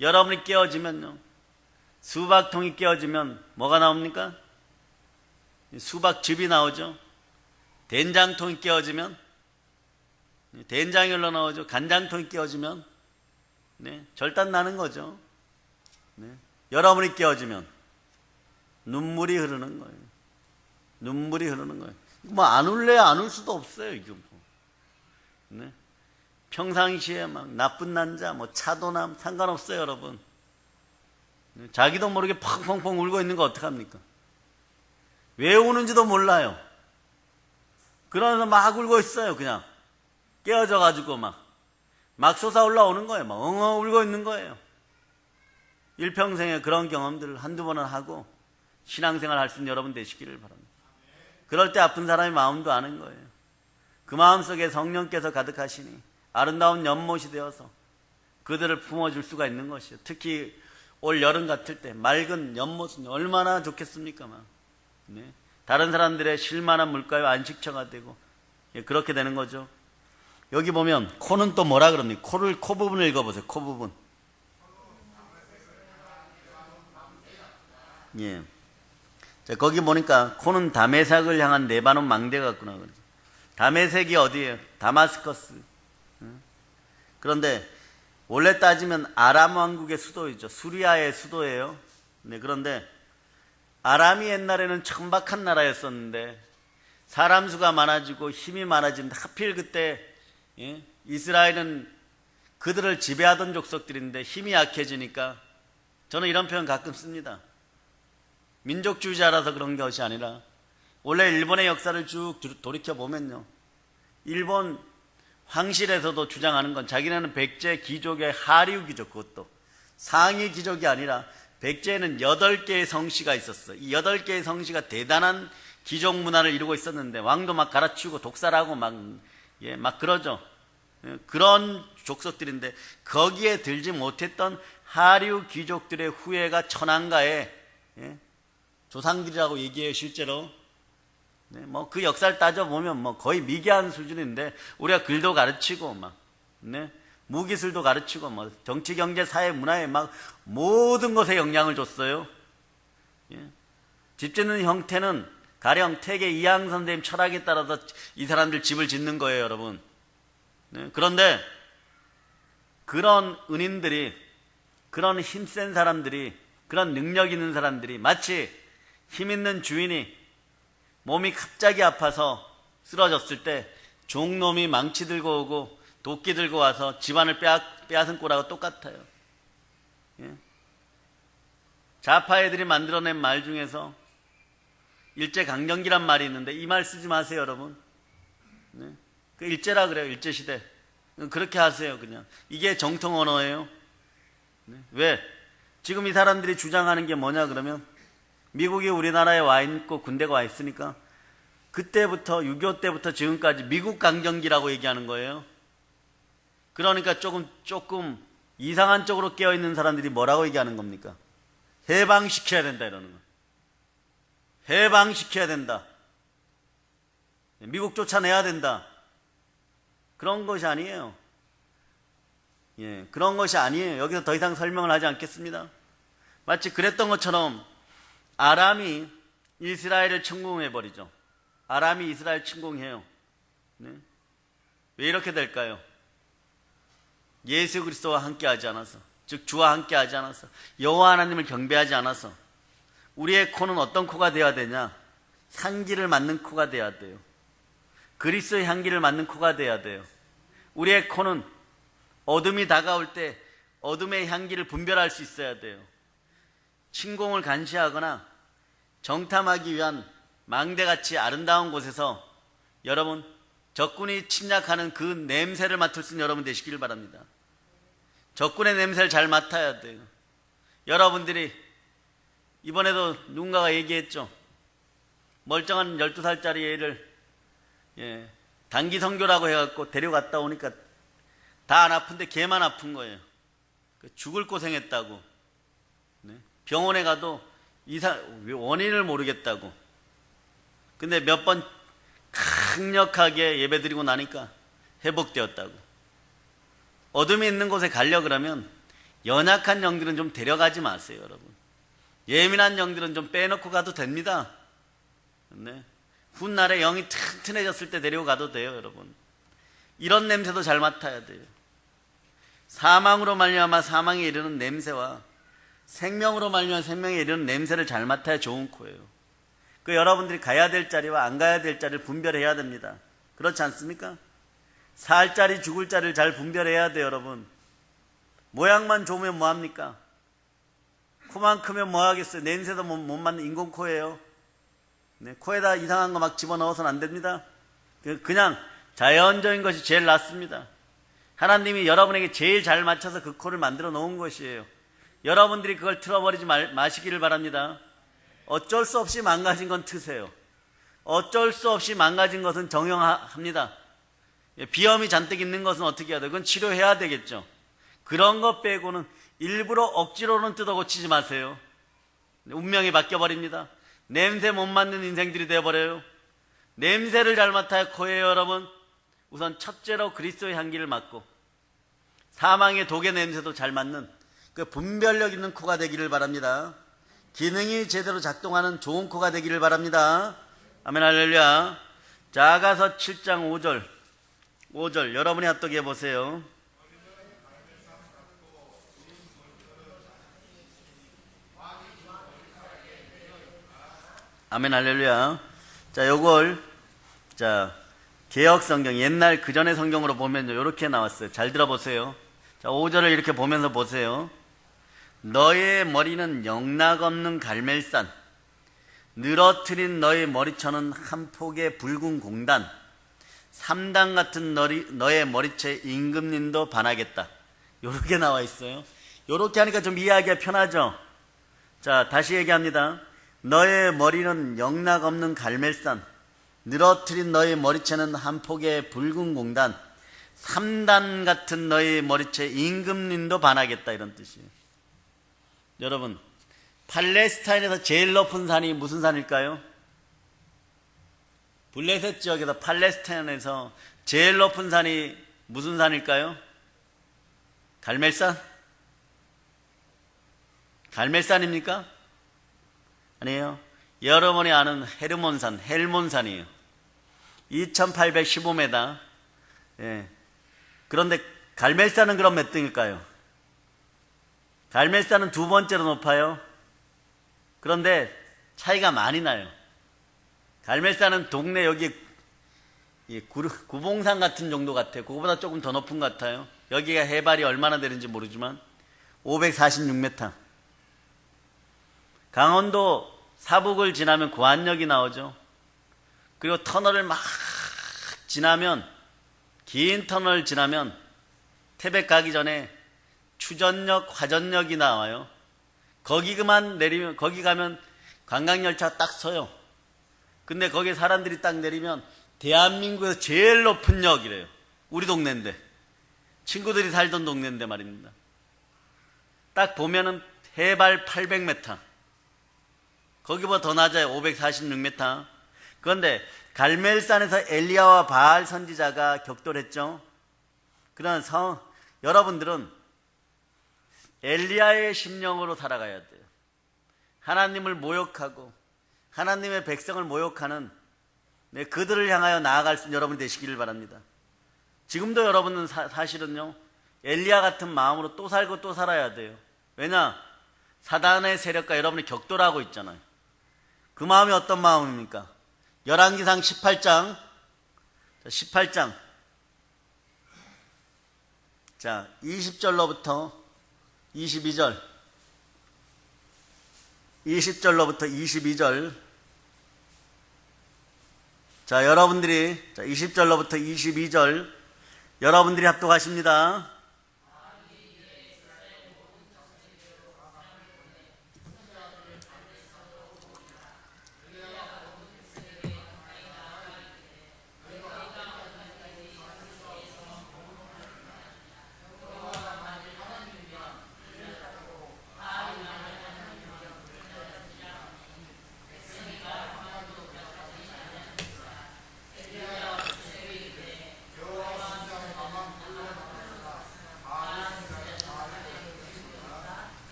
Speaker 1: 여러분이 깨어지면요, 수박통이 깨어지면 뭐가 나옵니까? 수박즙이 나오죠. 된장통이 깨어지면 된장이 흘러나오죠. 간장통이 깨어지면 네, 절단 나는 거죠. 네. 여러분이 깨어지면 눈물이 흐르는 거예요. 눈물이 흐르는 거예요. 뭐 안 울래야 안 울 수도 없어요. 이거 뭐. 네. 평상시에 막 나쁜 남자, 뭐 차도남 상관없어요, 여러분. 네. 자기도 모르게 펑펑펑 울고 있는 거 어떡합니까? 왜 우는지도 몰라요. 그러면서 막 울고 있어요. 그냥 깨어져가지고 막 솟아 올라오는 거예요. 막 엉엉 울고 있는 거예요. 일평생에 그런 경험들을 한두 번은 하고 신앙생활 할 수 있는 여러분 되시기를 바랍니다. 그럴 때 아픈 사람의 마음도 아는 거예요. 그 마음 속에 성령께서 가득하시니 아름다운 연못이 되어서 그들을 품어줄 수가 있는 것이요. 특히 올 여름 같을 때 맑은 연못은 얼마나 좋겠습니까? 네. 다른 사람들의 쉴만한 물가요 안식처가 되고 그렇게 되는 거죠. 여기 보면 코는 또 뭐라 그럽니까? 코 부분을 읽어보세요. 코 부분. 예. 자, 거기 보니까 코는 다메섹을 향한 레바논 망대 같구나. 그러죠. 다메섹이 어디예요? 다마스커스. 그런데 원래 따지면 아람 왕국의 수도이죠. 수리아의 수도예요. 네, 그런데 아람이 옛날에는 천박한 나라였었는데 사람 수가 많아지고 힘이 많아지는데 하필 그때 이스라엘은 그들을 지배하던 족속들인데 힘이 약해지니까 저는 이런 표현 가끔 씁니다. 민족주의자라서 그런 것이 아니라 원래 일본의 역사를 쭉 돌이켜보면요. 일본 황실에서도 주장하는 건 자기네는 백제 귀족의 하류 귀족, 그것도 상위 귀족이 아니라 백제에는 8개의 성씨가 있었어. 이 8개의 성씨가 대단한 귀족 문화를 이루고 있었는데 왕도 막 갈아치우고 독살하고 막 그러죠. 그런 족속들인데 거기에 들지 못했던 하류 귀족들의 후예가 천황가의 조상들이라고 얘기해요, 실제로. 네, 뭐 그 역사를 따져보면 뭐 거의 미개한 수준인데 우리가 글도 가르치고 무기술도 가르치고 뭐 정치, 경제, 사회, 문화에 막 모든 것에 영향을 줬어요. 집 짓는 형태는 가령 태계 이항 선생님 철학에 따라서 이 사람들 집을 짓는 거예요, 여러분. 네, 그런데 그런 은인들이, 그런 힘센 사람들이, 그런 능력 있는 사람들이 마치 힘 있는 주인이 몸이 갑자기 아파서 쓰러졌을 때 종놈이 망치 들고 오고 도끼 들고 와서 집안을 빼앗은 꼴하고 똑같아요. 좌파 애들이 만들어낸 말 중에서 일제강점기란 말이 있는데 이 말 쓰지 마세요, 여러분. 그 일제라 그래요, 일제시대. 그렇게 하세요, 그냥. 이게 정통 언어예요. 왜? 지금 이 사람들이 주장하는 게 뭐냐 그러면 미국이 우리나라에 와 있고 군대가 와 있으니까 그때부터 6.25 때부터 지금까지 미국 강점기라고 얘기하는 거예요. 그러니까 조금 이상한 쪽으로 깨어있는 사람들이 뭐라고 얘기하는 겁니까? 해방시켜야 된다 이러는 거. 해방시켜야 된다. 미국 쫓아내야 된다. 그런 것이 아니에요. 그런 것이 아니에요. 여기서 더 이상 설명을 하지 않겠습니다. 마치 그랬던 것처럼 아람이 이스라엘을 침공해버리죠. 아람이 이스라엘 침공해요. 왜 이렇게 될까요? 예수 그리스도와 함께하지 않아서, 즉 주와 함께하지 않아서, 여호와 하나님을 경배하지 않아서. 우리의 코는 어떤 코가 되어야 되냐? 향기를 맡는 코가 되어야 돼요. 그리스도의 향기를 맡는 코가 되어야 돼요. 우리의 코는 어둠이 다가올 때 어둠의 향기를 분별할 수 있어야 돼요. 침공을 감시하거나 정탐하기 위한 망대같이 아름다운 곳에서 여러분 적군이 침략하는 그 냄새를 맡을 수 있는 여러분 되시길 바랍니다. 적군의 냄새를 잘 맡아야 돼요. 여러분들이 이번에도 누군가가 얘기했죠. 멀쩡한 12살짜리 애를 단기 선교라고 해갖고 데려갔다 오니까 다 안 아픈데 걔만 아픈 거예요. 죽을 고생했다고. 병원에 가도 원인을 모르겠다고. 근데 몇 번 강력하게 예배드리고 나니까 회복되었다고. 어둠이 있는 곳에 가려 그러면 연약한 영들은 좀 데려가지 마세요, 여러분. 예민한 영들은 좀 빼놓고 가도 됩니다. 훗날에 영이 튼튼해졌을 때 데려가도 돼요, 여러분. 이런 냄새도 잘 맡아야 돼요. 사망으로 말미암아 사망에 이르는 냄새와 생명으로 말미암아 생명에 이르는 냄새를 잘 맡아야 좋은 코예요. 그 여러분들이 가야 될 자리와 안 가야 될 자리를 분별해야 됩니다. 그렇지 않습니까? 살 자리 죽을 자리를 잘 분별해야 돼요, 여러분. 모양만 좋으면 뭐합니까? 코만 크면 뭐하겠어요? 냄새도 못 맡는 인공코예요. 코에다 이상한 거 막 집어넣어서는 안 됩니다. 그냥 자연적인 것이 제일 낫습니다. 하나님이 여러분에게 제일 잘 맞춰서 그 코를 만들어 놓은 것이에요. 여러분들이 그걸 틀어버리지 마시기를 바랍니다. 어쩔 수 없이 망가진 건 트세요. 어쩔 수 없이 망가진 것은 정형합니다. 비염이 잔뜩 있는 것은 어떻게 해야 돼요? 그건 치료해야 되겠죠. 그런 것 빼고는 일부러 억지로는 뜯어 고치지 마세요. 운명이 바뀌어버립니다. 냄새 못 맡는 인생들이 되어버려요. 냄새를 잘 맡아야 코예요, 여러분. 우선 첫째로 그리스도의 향기를 맡고 사망의 독의 냄새도 잘 맡는 그 분별력 있는 코가 되기를 바랍니다. 기능이 제대로 작동하는 좋은 코가 되기를 바랍니다. 아멘, 할렐루야. 자, 아가서 7장 5절 여러분이 합독해 보세요. 아멘, 할렐루야. 자, 요걸 개역 성경, 옛날 그 전의 성경으로 보면요, 이렇게 나왔어요. 잘 들어보세요. 자, 5절을 이렇게 보면서 보세요. 너의 머리는 영락 없는 갈멜산, 늘어뜨린 너의 머리처는 한 폭의 붉은 공단, 3단 같은 너의 머리채 임금님도 반하겠다. 요렇게 나와 있어요. 요렇게 하니까 좀 이해하기가 편하죠. 자, 다시 얘기합니다. 너의 머리는 영락 없는 갈멜산, 늘어뜨린 너의 머리채는 한 폭의 붉은 공단, 3단 같은 너의 머리채 임금님도 반하겠다, 이런 뜻이에요. 여러분, 팔레스타인에서 제일 높은 산이 무슨 산일까요? 블레셋 지역에서 팔레스타인에서 제일 높은 산이 무슨 산일까요? 갈멜산? 갈멜산입니까? 아니에요. 여러분이 아는 헤르몬산, 헬몬산이에요. 2815m. 예. 그런데 갈멜산은 그럼 몇 등일까요? 갈멜산은 두 번째로 높아요. 그런데 차이가 많이 나요. 갈멜산은 동네 여기 구봉산 같은 정도 같아요. 그거보다 조금 더 높은 것 같아요. 여기가 해발이 얼마나 되는지 모르지만 546m. 강원도 사북을 지나면 고안역이 나오죠. 그리고 터널을 막 지나면, 긴 터널을 지나면 태백 가기 전에 추전역, 화전역이 나와요. 거기만 내리면, 거기 가면 관광열차 딱 서요. 근데 거기 사람들이 딱 내리면 대한민국에서 제일 높은 역이래요. 우리 동네인데, 친구들이 살던 동네인데 말입니다. 딱 보면은 해발 800m, 거기보다 더 낮아요. 546m. 그런데 갈멜산에서 엘리야와 바알 선지자가 격돌했죠. 그런 여러분들은 엘리야의 심령으로 살아가야 돼요. 하나님을 모욕하고 하나님의 백성을 모욕하는 그들을 향하여 나아갈 수 있는 여러분이 되시기를 바랍니다. 지금도 여러분은 사실은요, 엘리야 같은 마음으로 또 살고 또 살아야 돼요. 왜냐? 사단의 세력과 여러분이 격돌하고 있잖아요. 그 마음이 어떤 마음입니까? 열왕기상 18장 20절로부터 22절 20절로부터 22절. 자, 여러분들이 20절로부터 22절 여러분들이 합독하십니다.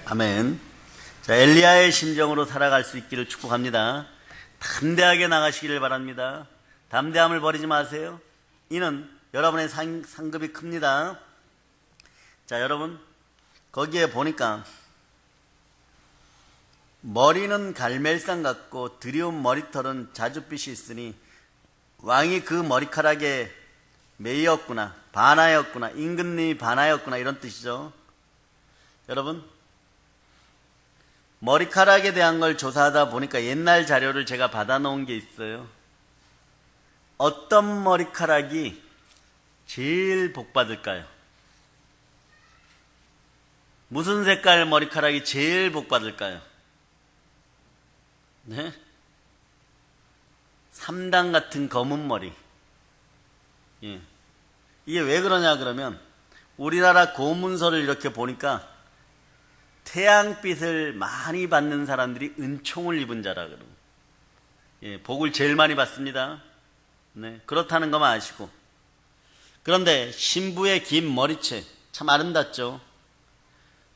Speaker 1: 아멘. 자, 엘리야의 심정으로 살아갈 수 있기를 축복합니다. 담대하게 나가시기를 바랍니다. 담대함을 버리지 마세요. 이는 여러분의 상급이 큽니다. 자, 여러분, 거기에 보니까 머리는 갈멜산 같고 드리운 머리털은 자줏빛이 있으니 왕이 그 머리카락에 매였구나, 반하였구나, 임금님이 반하였구나, 이런 뜻이죠. 여러분, 머리카락에 대한 걸 조사하다 보니까 옛날 자료를 제가 받아놓은 게 있어요. 어떤 머리카락이 제일 복받을까요? 무슨 색깔 머리카락이 제일 복받을까요? 네? 3단 같은 검은 머리. 예. 이게 왜 그러냐 그러면 우리나라 고문서를 이렇게 보니까 태양빛을 많이 받는 사람들이 은총을 입은 자라 그러고, 예, 복을 제일 많이 받습니다. 네, 그렇다는 것만 아시고. 그런데 신부의 긴 머리채 참 아름답죠.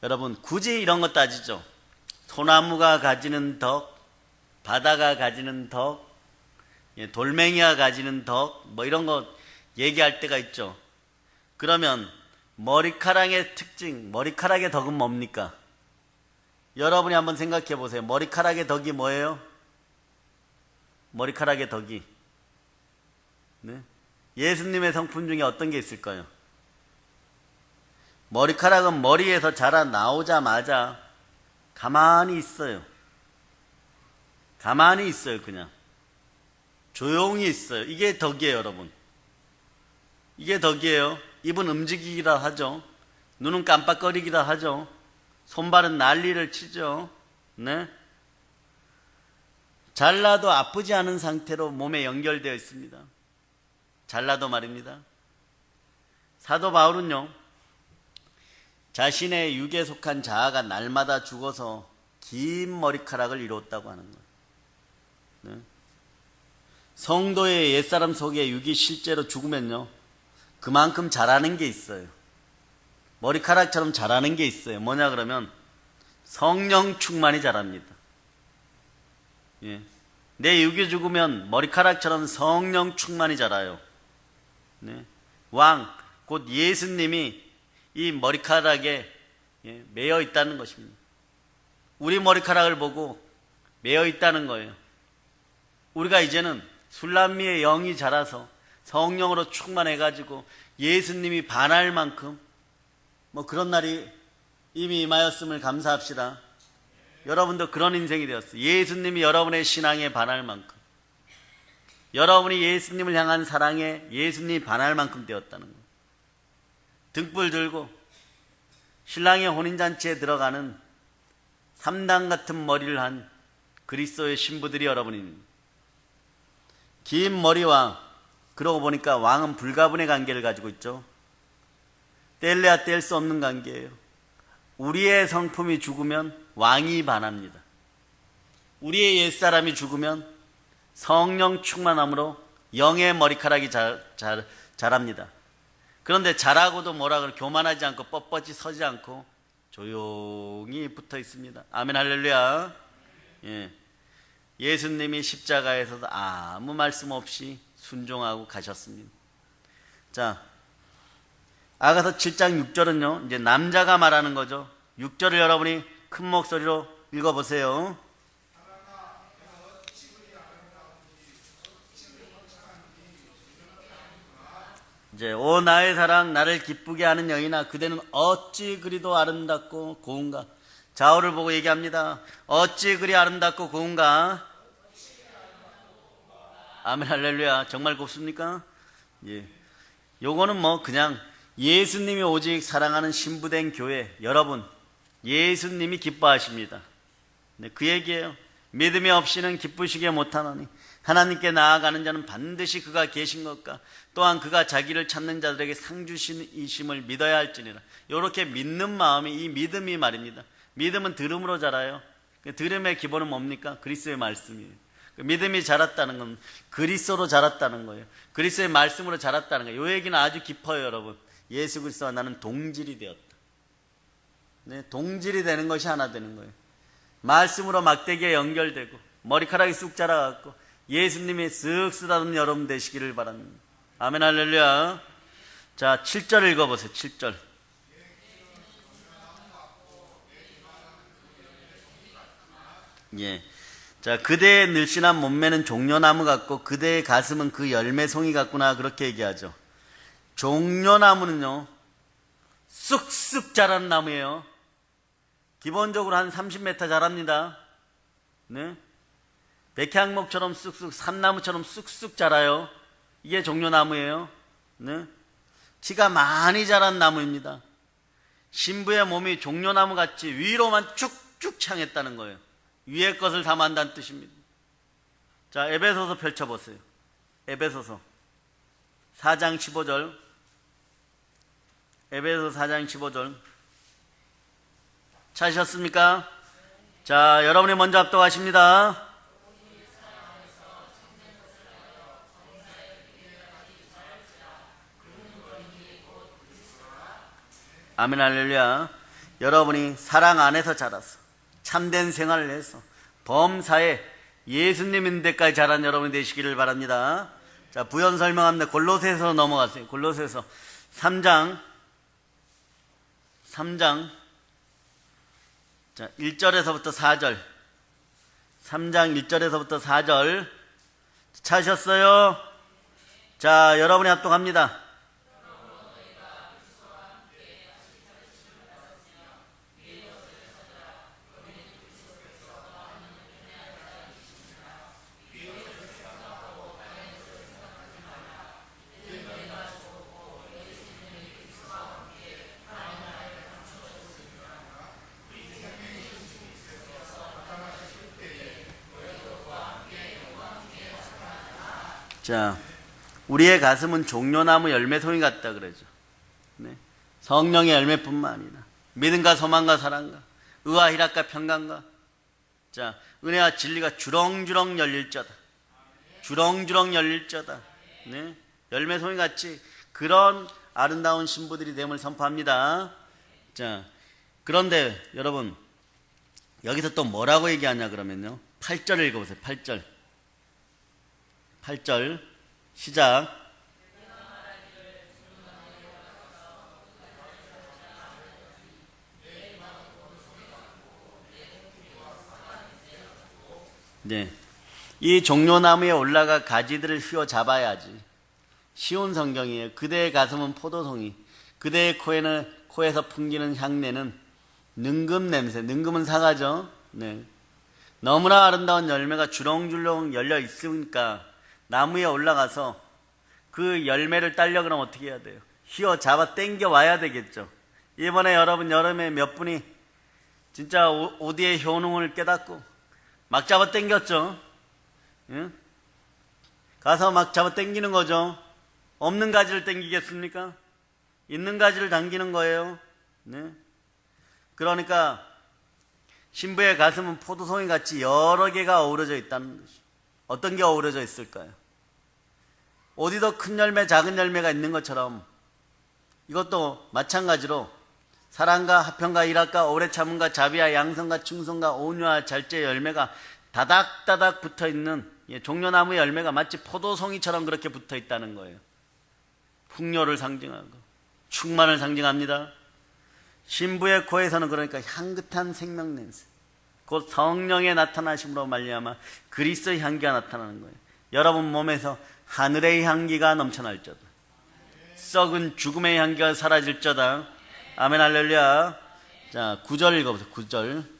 Speaker 1: 여러분, 굳이 이런 거 따지죠. 소나무가 가지는 덕, 바다가 가지는 덕, 예, 돌멩이가 가지는 덕, 뭐 이런 거 얘기할 때가 있죠. 그러면 머리카락의 특징, 머리카락의 덕은 뭡니까? 여러분이 한번 생각해 보세요. 머리카락의 덕이 뭐예요? 머리카락의 덕이, 네? 예수님의 성품 중에 어떤 게 있을까요? 머리카락은 머리에서 자라나오자마자 가만히 있어요. 가만히 있어요. 그냥 조용히 있어요. 이게 덕이에요, 여러분. 이게 덕이에요. 입은 움직이기라 하죠. 눈은 깜빡거리기라 하죠. 손발은 난리를 치죠. 네? 잘라도 아프지 않은 상태로 몸에 연결되어 있습니다. 잘라도 말입니다. 사도 바울은요, 자신의 육에 속한 자아가 날마다 죽어서 긴 머리카락을 이루었다고 하는 거예요. 네? 성도의 옛사람 속에 육이 실제로 죽으면요, 그만큼 자라는 게 있어요. 머리카락처럼 자라는 게 있어요. 뭐냐 그러면 성령 충만이 자랍니다. 예. 내 육이 죽으면 머리카락처럼 성령 충만이 자라요. 네. 왕, 곧 예수님이 이 머리카락에, 예, 매여 있다는 것입니다. 우리 머리카락을 보고 매여 있다는 거예요. 우리가 이제는 술람미의 영이 자라서 성령으로 충만해가지고 예수님이 반할 만큼 뭐 그런 날이 이미 임하였음을 감사합시다. 여러분도 그런 인생이 되었어요. 예수님이 여러분의 신앙에 반할 만큼, 여러분이 예수님을 향한 사랑에 예수님이 반할 만큼 되었다는 거예요. 등불 들고 신랑의 혼인잔치에 들어가는 3단 같은 머리를 한 그리스도의 신부들이 여러분입니다. 긴 머리와, 그러고 보니까 왕은 불가분의 관계를 가지고 있죠. 뗄래야 뗄 수 없는 관계예요. 우리의 성품이 죽으면 왕이 반합니다. 우리의 옛사람이 죽으면 성령 충만함으로 영의 머리카락이 자랍니다. 그런데 자라고도 뭐라 그래, 교만하지 않고 뻣뻣이 서지 않고 조용히 붙어 있습니다. 아멘 할렐루야. 예. 예수님이 십자가에서도 아무 말씀 없이 순종하고 가셨습니다. 자, 아가서 7장 6절은요, 이제 남자가 말하는 거죠. 6절을 여러분이 큰 목소리로 읽어보세요. 이제 오 나의 사랑, 나를 기쁘게 하는 여인아, 그대는 어찌 그리도 아름답고 고운가. 좌우를 보고 얘기합니다. 어찌 그리 아름답고 고운가. 아멘 할렐루야. 정말 곱습니까? 예. 요거는 뭐 그냥 예수님이 오직 사랑하는 신부된 교회, 여러분 예수님이 기뻐하십니다. 네, 그 얘기예요. 믿음이 없이는 기쁘시게 못하노니 하나님께 나아가는 자는 반드시 그가 계신 것과 또한 그가 자기를 찾는 자들에게 상 주시심을 믿어야 할지니라. 이렇게 믿는 마음이, 이 믿음이 말입니다. 믿음은 들음으로 자라요. 들음의 기본은 뭡니까? 그리스도의 말씀이에요. 믿음이 자랐다는 건 그리스도로 자랐다는 거예요. 그리스도의 말씀으로 자랐다는 거예요. 이 얘기는 아주 깊어요, 여러분. 예수 그리스도와 나는 동질이 되었다. 네, 동질이 되는 것이 하나 되는 거예요. 말씀으로 막대기에 연결되고 머리카락이 쑥 자라갖고 예수님이 쓱 쓰다듬는 여러분 되시기를 바랍니다. 아멘 할렐루야. 자, 7절 읽어보세요. 7절. 예. 자, 그대의 늘씬한 몸매는 종려나무 같고 그대의 가슴은 그 열매송이 같구나, 그렇게 얘기하죠. 종려나무는요, 쑥쑥 자라는 나무예요. 기본적으로 한 30m 자랍니다. 네? 백향목처럼 쑥쑥, 산나무처럼 쑥쑥 자라요. 이게 종려나무예요. 네? 키가 많이 자란 나무입니다. 신부의 몸이 종려나무 같이 위로만 쭉쭉 향했다는 거예요. 위의 것을 담아한다는 뜻입니다. 자, 에베소서 펼쳐보세요. 에베소서 4장 15절. 에베소 4장 15절. 찾으셨습니까? 자, 여러분이 먼저 합독하십니다. 아멘, 할렐루야. 여러분이 사랑 안에서 자라서 참된 생활을 해서 범사에 예수님 데까지 자란 여러분이 되시기를 바랍니다. 자, 부연 설명합니다. 골로새서 넘어가세요. 골로새서 3장 자, 1절에서부터 4절. 3장 1절에서부터 4절. 찾으셨어요? 자, 여러분이 합독합니다. 자, 우리의 가슴은 종려나무 열매송이 같다 그러죠. 네. 성령의 열매뿐만 아니라 믿음과 소망과 사랑과 의와 희락과 평강과 자, 은혜와 진리가 주렁주렁 열릴저다. 주렁주렁 열릴저다. 네. 열매송이 같이 그런 아름다운 신부들이 됨을 선포합니다. 자, 그런데 여러분 여기서 또 뭐라고 얘기하냐 그러면요. 8절 읽어보세요. 8절 시작. 네, 이 종려나무에 올라가 가지들을 휘어 잡아야지. 쉬운 성경이에요. 그대의 가슴은 포도송이, 그대의 코에서 풍기는 향내는 능금 냄새. 능금은 사과죠. 네. 너무나 아름다운 열매가 주렁주렁 열려 있으니까 나무에 올라가서 그 열매를 따려 그러면 어떻게 해야 돼요? 휘어 잡아 당겨 와야 되겠죠. 이번에 여러분 여름에 몇 분이 진짜 오디의 효능을 깨닫고 막 잡아 당겼죠. 예? 가서 막 잡아 당기는 거죠. 없는 가지를 당기겠습니까? 있는 가지를 당기는 거예요. 네? 그러니까 신부의 가슴은 포도송이 같이 여러 개가 어우러져 있다는 것이죠. 어떤 게 어우러져 있을까요? 어디도 큰 열매, 작은 열매가 있는 것처럼 이것도 마찬가지로 사랑과 화평과 일학과 오래 참음과 자비와 양성과 충성과 온유와 절제 열매가 다닥다닥 붙어있는 종려나무 열매가 마치 포도송이처럼 그렇게 붙어있다는 거예요. 풍요를 상징하고 충만을 상징합니다. 신부의 코에서는 그러니까 향긋한 생명 냄새, 곧 성령의 나타나심으로 말미암아 그리스도의 향기가 나타나는 거예요. 여러분 몸에서 하늘의 향기가 넘쳐날저다. 썩은 죽음의 향기가 사라질저다. 아멘, 할렐루야. 자, 9절 읽어보세요. 9절.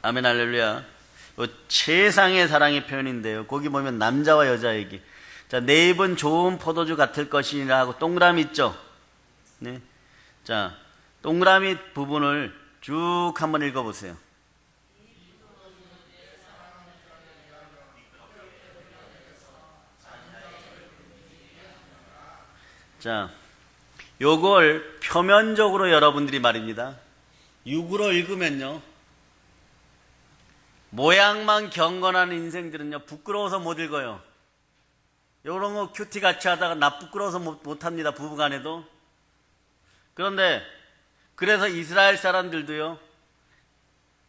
Speaker 1: 아멘, 할렐루야. 최상의 사랑의 표현인데요. 거기 보면 남자와 여자 얘기. 자, 내 입은 좋은 포도주 같을 것이라 하고 동그라미 있죠? 네. 자, 동그라미 부분을 쭉 한번 읽어보세요. 자, 요걸 표면적으로 여러분들이 말입니다. 6으로 읽으면요. 모양만 경건한 인생들은요, 부끄러워서 못 읽어요. 요런 거 큐티 같이 하다가 나 부끄러워서 못 합니다. 부부간에도. 그런데, 그래서 이스라엘 사람들도요,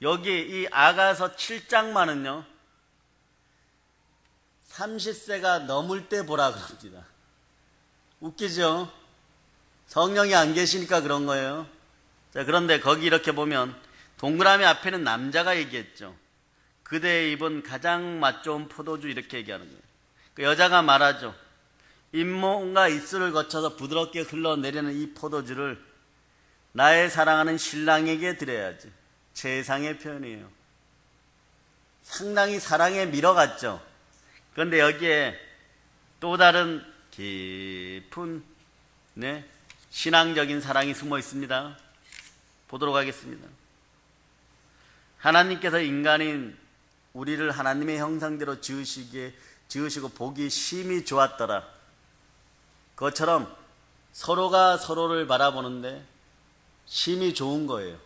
Speaker 1: 여기 이 아가서 7장만은요, 30세가 넘을 때 보라 그럽니다. 웃기죠? 성령이 안 계시니까 그런 거예요. 자, 그런데 거기 이렇게 보면, 동그라미 앞에는 남자가 얘기했죠. 그대의 입은 가장 맛 좋은 포도주 이렇게 얘기하는 거예요. 그 여자가 말하죠. 잇몸과 입술을 거쳐서 부드럽게 흘러내리는 이 포도주를 나의 사랑하는 신랑에게 드려야지. 최상의 표현이에요. 상당히 사랑에 밀어갔죠. 그런데 여기에 또 다른 깊은 신앙적인 사랑이 숨어 있습니다. 보도록 하겠습니다. 하나님께서 인간인 우리를 하나님의 형상대로 지으시고 보기 심히 좋았더라. 그것처럼 서로가 서로를 바라보는데 심히 좋은 거예요.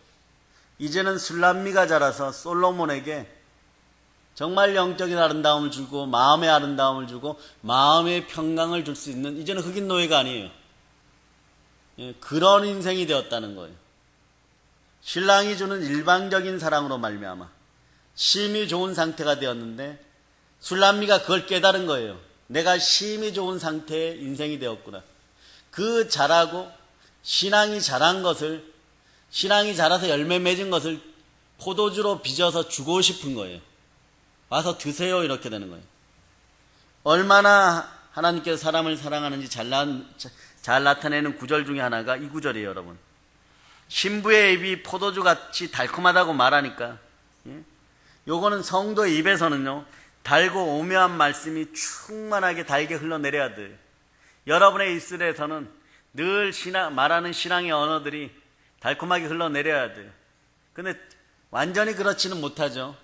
Speaker 1: 이제는 술람미가 자라서 솔로몬에게 정말 영적인 아름다움을 주고 마음의 아름다움을 주고 마음의 평강을 줄 수 있는, 이제는 흑인 노예가 아니에요. 그런 인생이 되었다는 거예요. 신랑이 주는 일방적인 사랑으로 말미암아 심히 좋은 상태가 되었는데 술람미가 그걸 깨달은 거예요. 내가 심히 좋은 상태의 인생이 되었구나. 그 자라고 신앙이 자라서 열매 맺은 것을 포도주로 빚어서 주고 싶은 거예요. 와서 드세요, 이렇게 되는 거예요. 얼마나 하나님께서 사람을 사랑하는지 잘 나타내는 구절 중에 하나가 이 구절이에요, 여러분. 신부의 입이 포도주같이 달콤하다고 말하니까, 요거는 성도의 입에서는요, 달고 오묘한 말씀이 충만하게 달게 흘러내려야 돼요. 여러분의 입술에서는 늘 말하는 신앙의 언어들이 달콤하게 흘러내려야 돼요. 근데 완전히 그렇지는 못하죠.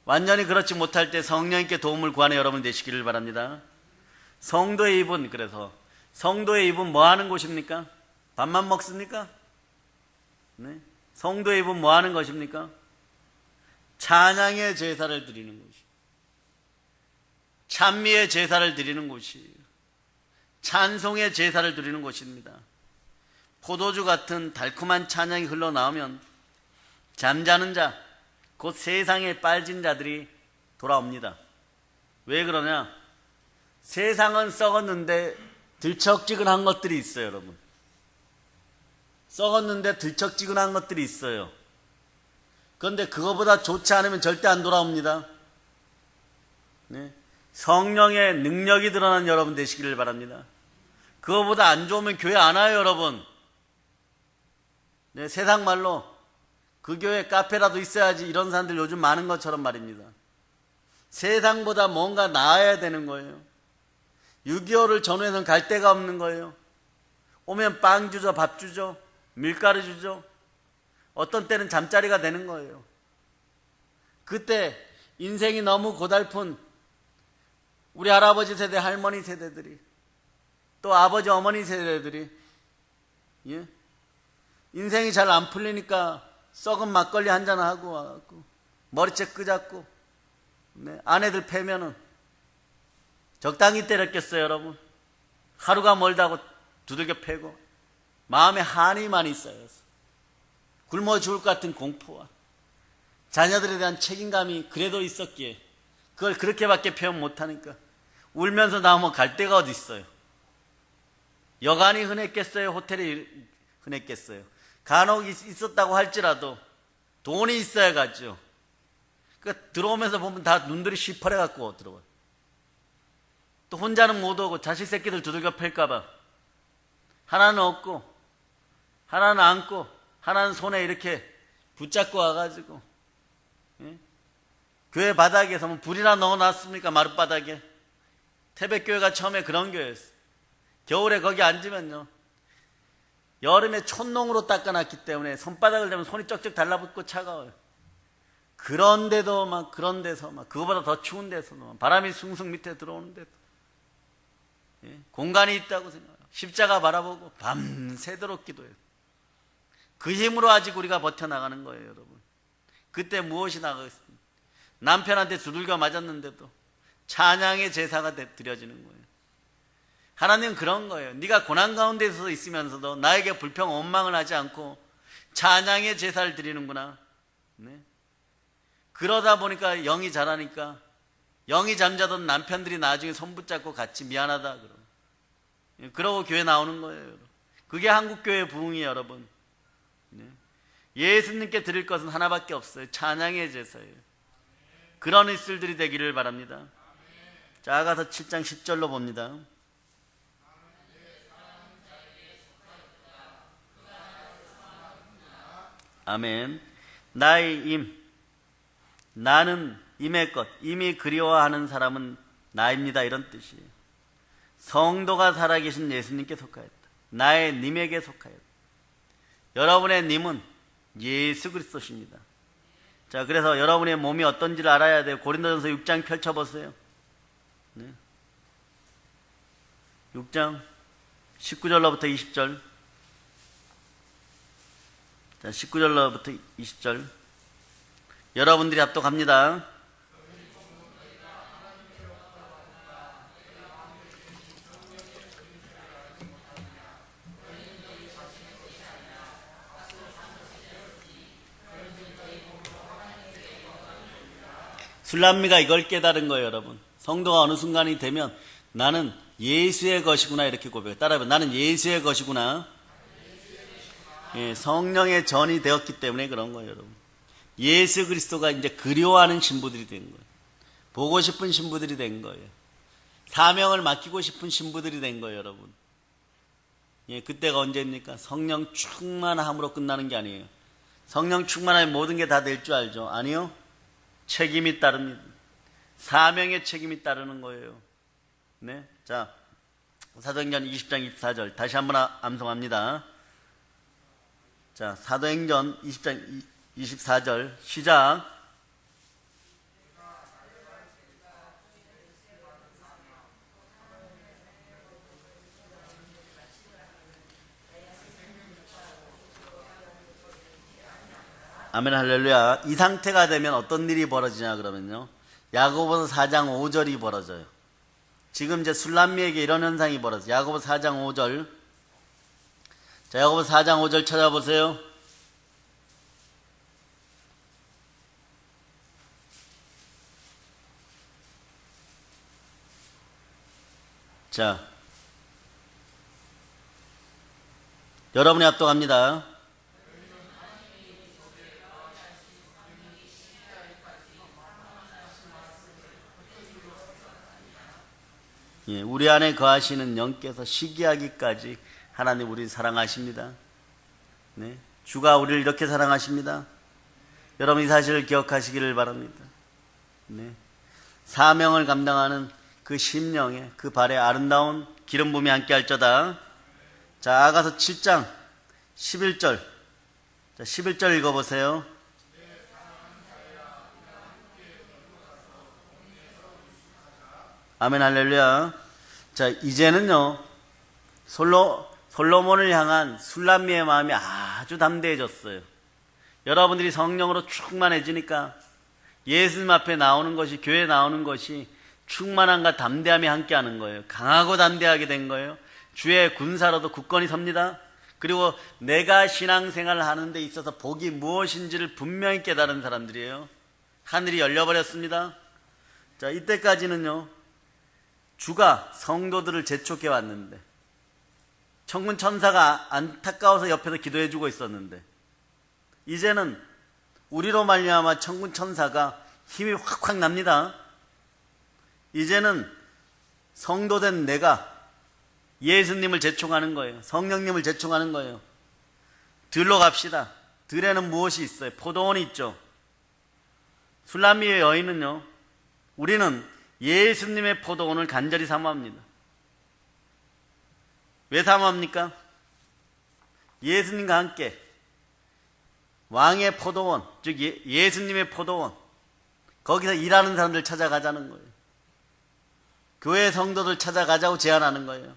Speaker 1: 완전히 그렇지 못할 때 성령님께 도움을 구하는 여러분 되시기를 바랍니다. 성도의 입은, 그래서 성도의 입은 뭐 하는 곳입니까? 밥만 먹습니까? 네? 성도의 입은 뭐 하는 것입니까? 찬양의 제사를 드리는 곳이, 찬미의 제사를 드리는 곳이, 찬송의 제사를 드리는 곳입니다. 포도주 같은 달콤한 찬양이 흘러나오면 잠자는 자, 곧 세상에 빠진 자들이 돌아옵니다. 왜 그러냐? 세상은 썩었는데 들척지근한 것들이 있어요, 여러분. 썩었는데 들척지근한 것들이 있어요. 그런데 그거보다 좋지 않으면 절대 안 돌아옵니다. 네. 성령의 능력이 드러난 여러분 되시기를 바랍니다. 그거보다 안 좋으면 교회 안 와요, 여러분. 네, 세상 말로 그 교회 카페라도 있어야지 이런 사람들 요즘 많은 것처럼 말입니다. 세상보다 뭔가 나아야 되는 거예요. 6.25를 전후에서는 갈 데가 없는 거예요. 오면 빵 주죠, 밥 주죠, 밀가루 주죠. 어떤 때는 잠자리가 되는 거예요. 그때 인생이 너무 고달픈 우리 할아버지 세대, 할머니 세대들이, 또 아버지, 어머니 세대들이, 인생이 잘 안 풀리니까 썩은 막걸리 한잔 하고 와갖고 머리채 끄잡고, 네, 아내들 패면은 적당히 때렸겠어요, 여러분. 하루가 멀다고 두들겨 패고 마음에 한이 많이 쌓여서 굶어 죽을 것 같은 공포와 자녀들에 대한 책임감이 그래도 있었기에 그걸 그렇게밖에 표현 못하니까 울면서 나오면 갈 데가 어디 있어요. 여관이 흔했겠어요? 호텔이 흔했겠어요? 간혹 있었다고 할지라도 돈이 있어야 가죠. 그러니까 들어오면서 보면 다 눈들이 시퍼래 갖고 들어와요. 또 혼자는 못 오고 자식 새끼들 두들겨 팰까봐 하나는 없고 하나는 안고 하나는 손에 이렇게 붙잡고 와가지고, 교회 바닥에 서면 불이나 넣어놨습니까? 마룻바닥에. 태백교회가 처음에 그런 교회였어요. 겨울에 거기 앉으면요, 여름에 촛농으로 닦아놨기 때문에 손바닥을 대면 손이 쩍쩍 달라붙고 차가워요. 그런데도 막 그런 데서 막 그거보다 더 추운 데서도 바람이 숭숭 밑에 들어오는데도 공간이 있다고 생각해요. 십자가 바라보고 밤새도록 기도해요. 그 힘으로 아직 우리가 버텨나가는 거예요, 여러분. 그때 무엇이 나가겠습니까? 남편한테 두들겨 맞았는데도 찬양의 제사가 드려지는 거예요. 하나님은 그런 거예요. 네가 고난 가운데서 있으면서도 나에게 불평 원망을 하지 않고 찬양의 제사를 드리는구나. 네. 그러다 보니까 영이 자라니까 영이 잠자던 남편들이 나중에 손 붙잡고 같이 미안하다 그러고 교회 나오는 거예요, 여러분. 그게 한국교회 부흥이에요, 여러분. 네. 예수님께 드릴 것은 하나밖에 없어요. 찬양의 제사예요. 그런 일들이 되기를 바랍니다. 자, 아가서 7장 10절로 봅니다. 아멘. 나의 임, 나는 임의 것, 임이 그리워하는 사람은 나입니다, 이런 뜻이에요. 성도가 살아계신 예수님께 속하였다. 나의 님에게 속하였다. 여러분의 님은 예수 그리스도십니다. 자, 그래서 여러분의 몸이 어떤지를 알아야 돼요. 고린도전서 6장 펼쳐보세요. 네. 6장 19절로부터 20절. 자, 19절로부터 20절. 여러분들이 합독합니다. 술람미가 이걸 깨달은 거예요, 여러분. 성도가 어느 순간이 되면 나는 예수의 것이구나 이렇게 고백해요. 따라해봐요. 나는 예수의 것이구나. 예, 성령의 전이 되었기 때문에 그런 거예요, 여러분. 예수 그리스도가 이제 그리워하는 신부들이 된 거예요. 보고 싶은 신부들이 된 거예요. 사명을 맡기고 싶은 신부들이 된 거예요, 여러분. 예, 그때가 언제입니까? 성령 충만함으로 끝나는 게 아니에요. 성령 충만하면 모든 게 다 될 줄 알죠? 아니요. 책임이 따릅니다. 사명의 책임이 따르는 거예요. 네. 자, 사도행전 20장 24절. 다시 한번 암송합니다. 자, 사도행전 20장 24절. 시작. 아멘 할렐루야. 이 상태가 되면 어떤 일이 벌어지냐 그러면요. 야고보서 4장 5절이 벌어져요. 지금 이제 술람미에게 이런 현상이 벌어져요. 야고보서 4장 5절. 자, 야고보서 4장 5절 찾아보세요. 자, 여러분이 합독합니다. 예, 우리 안에 거하시는 영께서 시기하기까지 하나님 우리를 사랑하십니다. 네, 주가 우리를 이렇게 사랑하십니다. 여러분 이 사실을 기억하시기를 바랍니다. 네, 사명을 감당하는 그 심령에 그 발에 아름다운 기름 부음이 함께 할저다. 자, 아가서 7장 11절. 자, 11절 읽어보세요. 아멘 할렐루야. 자, 이제는요 솔로몬을 향한 술람미의 마음이 아주 담대해졌어요. 여러분들이 성령으로 충만해지니까 예수님 앞에 나오는 것이, 교회에 나오는 것이 충만함과 담대함이 함께하는 거예요. 강하고 담대하게 된 거예요. 주의 군사로도 굳건히 섭니다. 그리고 내가 신앙생활을 하는 데 있어서 복이 무엇인지를 분명히 깨달은 사람들이에요. 하늘이 열려버렸습니다. 자, 이때까지는요 주가 성도들을 재촉해 왔는데 천군 천사가 안타까워서 옆에서 기도해주고 있었는데 이제는 우리로 말미암아 천군 천사가 힘이 확확 납니다. 이제는 성도된 내가 예수님을 재촉하는 거예요. 성령님을 재촉하는 거예요. 들로 갑시다. 들에는 무엇이 있어요? 포도원이 있죠. 술람미의 여인은요 우리는 예수님의 포도원을 간절히 사모합니다. 왜 사모합니까? 예수님과 함께 왕의 포도원, 즉 예수님의 포도원, 거기서 일하는 사람들 찾아가자는 거예요. 교회 성도들 찾아가자고 제안하는 거예요.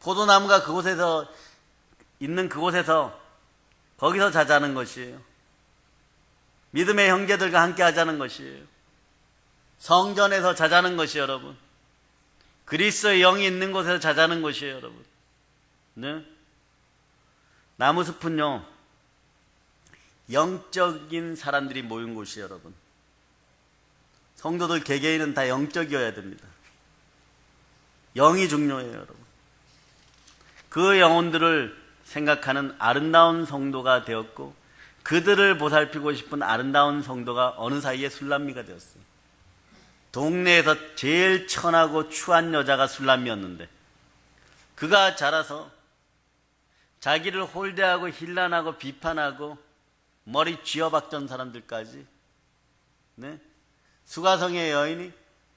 Speaker 1: 포도나무가 그곳에서 있는 그곳에서 거기서 자자는 것이에요. 믿음의 형제들과 함께 하자는 것이에요. 성전에서 자자는 것이 여러분. 그리스도의 영이 있는 곳에서 자자는 것이에요, 여러분. 네? 나무숲은요, 영적인 사람들이 모인 곳이에요, 여러분. 성도들 개개인은 다 영적이어야 됩니다. 영이 중요해요, 여러분. 그 영혼들을 생각하는 아름다운 성도가 되었고, 그들을 보살피고 싶은 아름다운 성도가 어느 사이에 술람미가 되었어요. 동네에서 제일 천하고 추한 여자가 술람미였는데 그가 자라서 자기를 홀대하고 힐난하고 비판하고 머리 쥐어박던 사람들까지, 네? 수가성의 여인이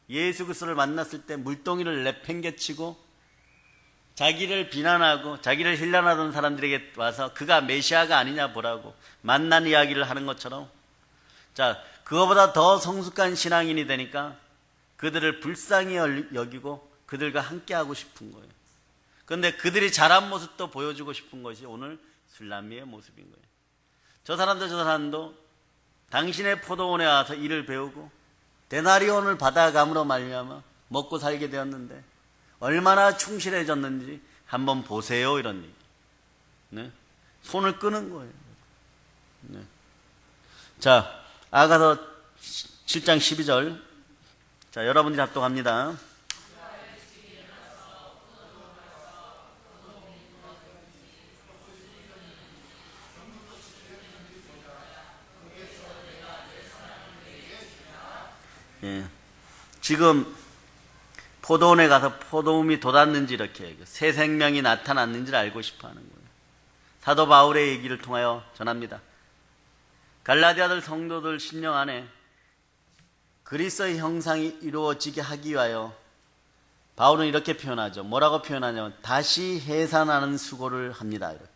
Speaker 1: 예수 그리스도를 만났을 때 물동이를 내팽개치고 자기를 비난하고 자기를 힐난하던 사람들에게 와서 그가 메시아가 아니냐 보라고 만난 이야기를 하는 것처럼 자, 그거보다 더 성숙한 신앙인이 되니까 그들을 불쌍히 여기고 그들과 함께하고 싶은 거예요. 그런데 그들이 자란 모습도 보여주고 싶은 것이 오늘 술람미의 모습인 거예요. 저 사람도 당신의 포도원에 와서 일을 배우고 데나리온을 받아감으로 말미암아 먹고 살게 되었는데 얼마나 충실해졌는지 한번 보세요, 이런 얘기. 네? 손을 끄는 거예요. 네. 자, 아가서 7장 12절. 자, 여러분들이 합독합니다. 예. 지금 포도원에 가서 포도움이 돋았는지 이렇게 새 생명이 나타났는지를 알고 싶어 하는 거예요. 사도 바울의 얘기를 통하여 전합니다. 갈라디아들 성도들 심령 안에 그리스도의 형상이 이루어지게 하기 위하여 바울은 이렇게 표현하죠. 뭐라고 표현하냐면 다시 해산하는 수고를 합니다. 이렇게.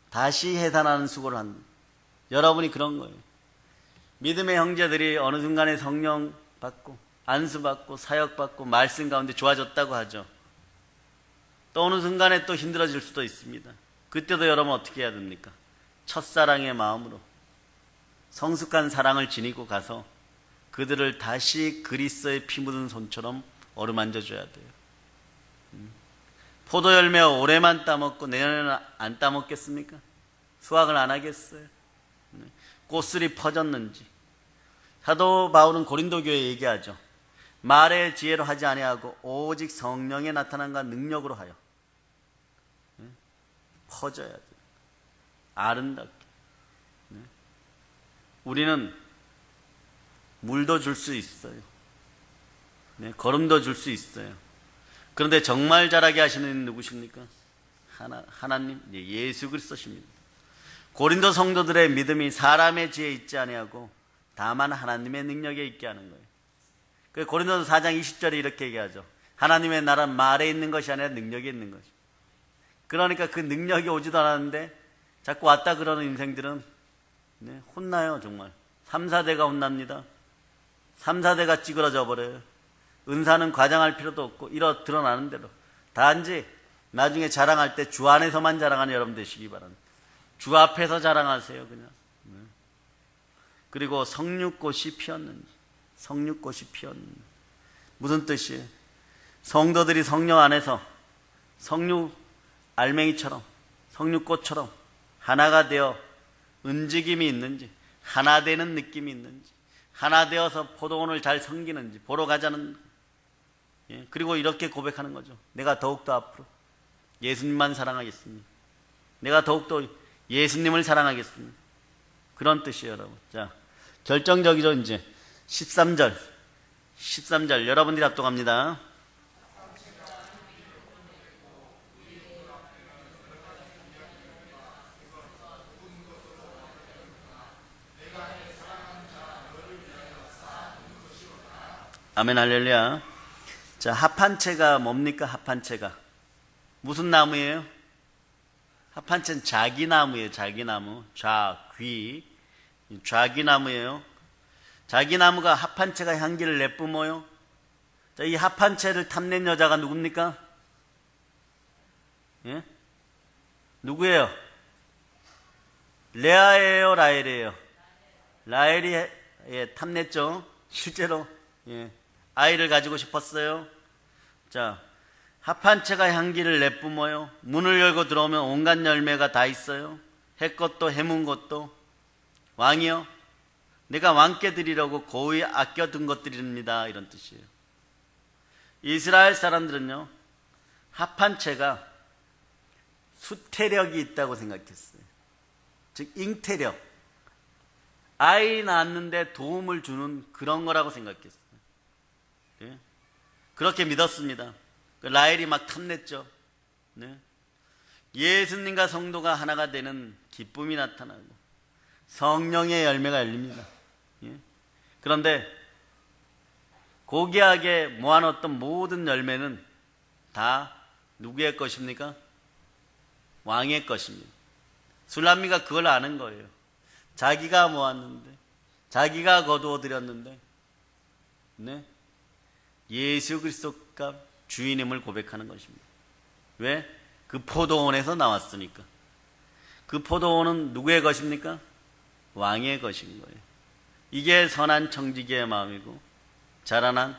Speaker 1: 다시 해산하는 수고를 합니다. 여러분이 그런 거예요. 믿음의 형제들이 어느 순간에 성령 받고 안수받고 사역받고 말씀 가운데 좋아졌다고 하죠. 또 어느 순간에 또 힘들어질 수도 있습니다. 그때도 여러분 어떻게 해야 됩니까? 첫사랑의 마음으로 성숙한 사랑을 지니고 가서 그들을 다시 그리스도의 피 묻은 손처럼 어루만져 줘야 돼요. 포도 열매 올해만 따먹고 내년에는 안 따먹겠습니까? 수확을 안 하겠어요? 꽃술이 퍼졌는지. 사도 바울은 고린도 교회에 얘기하죠. 말의 지혜로 하지 아니하고 오직 성령의 나타남과 능력으로 하여 퍼져야 돼요. 아름답게. 우리는 물도 줄 수 있어요. 걸음도 줄 수 있어요. 그런데 정말 자라게 하시는 이는 누구십니까? 하나님, 예수 그리스도십니다. 고린도 성도들의 믿음이 사람의 지혜에 있지 아니하고 다만 하나님의 능력에 있게 하는 거예요. 그 고린도서 4장 20절에 이렇게 얘기하죠. 하나님의 나라는 말에 있는 것이 아니라 능력에 있는 것이. 그러니까 그 능력이 오지도 않았는데 자꾸 왔다 그러는 인생들은 혼나요. 정말 3, 4대가 혼납니다. 3, 4대가 찌그러져 버려요. 은사는 과장할 필요도 없고 드러나는 대로 단지 나중에 자랑할 때 주 안에서만 자랑하는 여러분 되시기 바랍니다. 주 앞에서 자랑하세요. 그냥. 그리고 성육꽃이 피었는지. 성육꽃이 피었는지. 무슨 뜻이에요? 성도들이 성령 안에서 성육 알맹이처럼 성육꽃처럼 하나가 되어 움직임이 있는지, 하나 되는 느낌이 있는지, 하나 되어서 포도원을 잘 섬기는지 보러 가자는. 그리고 이렇게 고백하는 거죠. 내가 더욱더 앞으로 예수님만 사랑하겠습니다. 내가 더욱더 예수님을 사랑하겠습니다. 그런 뜻이에요, 여러분. 자, 결정적이죠. 이제 13절 여러분들이 합독합니다. 아멘 할렐루야. 자, 합한채가 뭡니까? 합한채가 무슨 나무예요? 합한채는 자기나무예요. 자기나무. 자기나무예요. 자기나무가 합한채가 향기를 내뿜어요. 자, 이 합한채를 탐낸 여자가 누굽니까? 예? 누구예요? 레아예요, 라헬이에요? 라헬이 탐냈죠. 실제로 아이를 가지고 싶었어요. 자, 합한채가 향기를 내뿜어요. 문을 열고 들어오면 온갖 열매가 다 있어요. 해것도 해문 것도. 왕이요, 내가 왕께 드리려고 고이 아껴둔 것들입니다. 이런 뜻이에요. 이스라엘 사람들은요, 합한채가 수태력이 있다고 생각했어요. 즉 잉태력, 아이 낳았는데 도움을 주는 그런 거라고 생각했어요. 그렇게 믿었습니다. 라헬이 막 탐냈죠. 예수님과 성도가 하나가 되는 기쁨이 나타나고 성령의 열매가 열립니다. 그런데 고귀하게 모아놓았던 모든 열매는 다 누구의 것입니까? 왕의 것입니다. 술람미가 그걸 아는 거예요. 자기가 모았는데, 자기가 거두어 드렸는데, 네? 예수 그리스도가 주인임을 고백하는 것입니다. 왜? 그 포도원에서 나왔으니까. 그 포도원은 누구의 것입니까? 왕의 것인 거예요. 이게 선한 청지기의 마음이고, 자라난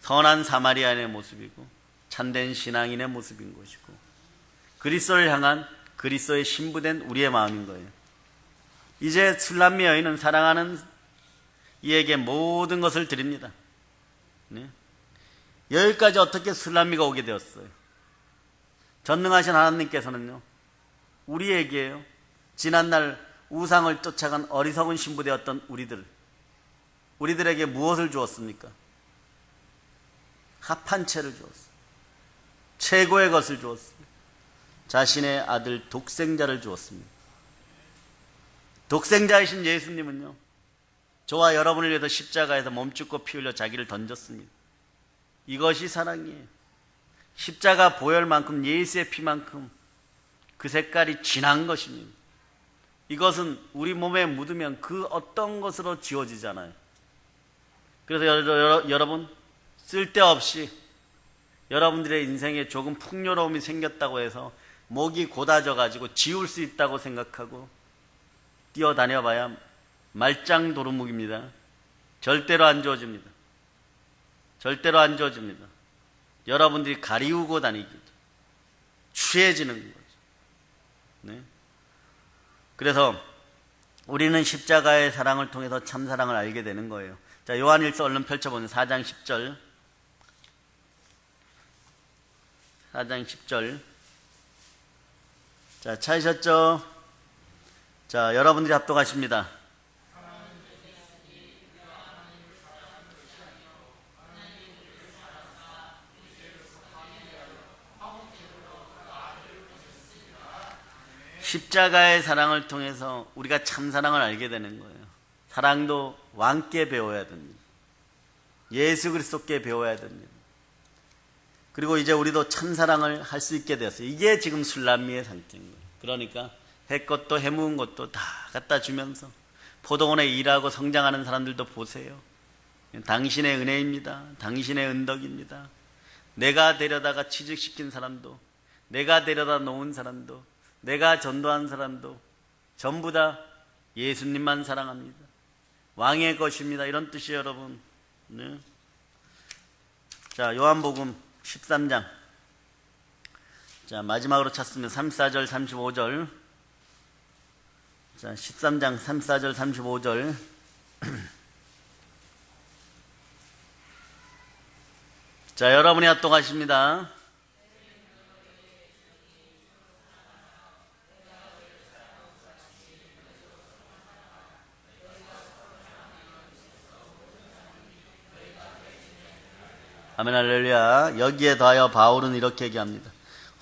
Speaker 1: 선한 사마리아인의 모습이고, 참된 신앙인의 모습인 것이고, 그리스도를 향한 그리스도의 신부된 우리의 마음인 거예요. 이제 술람미 여인은 사랑하는 이에게 모든 것을 드립니다. 네? 여기까지 어떻게 술람미가 오게 되었어요? 전능하신 하나님께서는요, 우리에게요, 지난날 우상을 쫓아간 어리석은 신부되었던 우리들에게 무엇을 주었습니까? 합한 채를 주었어요. 최고의 것을 주었어요. 자신의 아들 독생자를 주었습니다. 독생자이신 예수님은요, 저와 여러분을 위해서 십자가에서 몸죽고 피 흘려 자기를 던졌습니다. 이것이 사랑이에요. 십자가 보혈만큼, 예수의 피만큼 그 색깔이 진한 것입니다. 이것은 우리 몸에 묻으면 그 어떤 것으로 지워지잖아요. 그래서 여러분, 쓸데없이 여러분들의 인생에 조금 풍요로움이 생겼다고 해서 목이 고다져가지고 지울 수 있다고 생각하고 뛰어다녀봐야 말짱 도루묵입니다. 절대로 안 지워집니다. 절대로 안 지워집니다. 여러분들이 가리우고 다니기죠. 취해지는 거죠. 네? 그래서 우리는 십자가의 사랑을 통해서 참사랑을 알게 되는 거예요. 자, 요한일서 얼른 펼쳐보면 4장 10절. 4장 10절. 자, 찾으셨죠? 자, 여러분들이 합독하십니다. 십자가의 사랑을 통해서 우리가 참사랑을 알게 되는 거예요. 사랑도 왕께 배워야 됩니다. 예수 그리스도께 배워야 됩니다. 그리고 이제 우리도 참사랑을 할 수 있게 되었어요. 이게 지금 술람미의 상태인 거예요. 그러니까 해것도 해묵은 것도 다 갖다 주면서 포도원에 일하고 성장하는 사람들도 보세요. 당신의 은혜입니다. 당신의 은덕입니다. 내가 데려다가 취직시킨 사람도, 내가 데려다 놓은 사람도, 내가 전도한 사람도 전부 다 예수님만 사랑합니다. 왕의 것입니다. 이런 뜻이에요, 여러분. 네. 자, 요한복음 13장. 자, 마지막으로 찾습니다. 34절, 35절. 자, 13장 34절, 35절. 자, 여러분이 합독하십니다. 아멘 할렐루야. 여기에 더하여 바울은 이렇게 얘기합니다.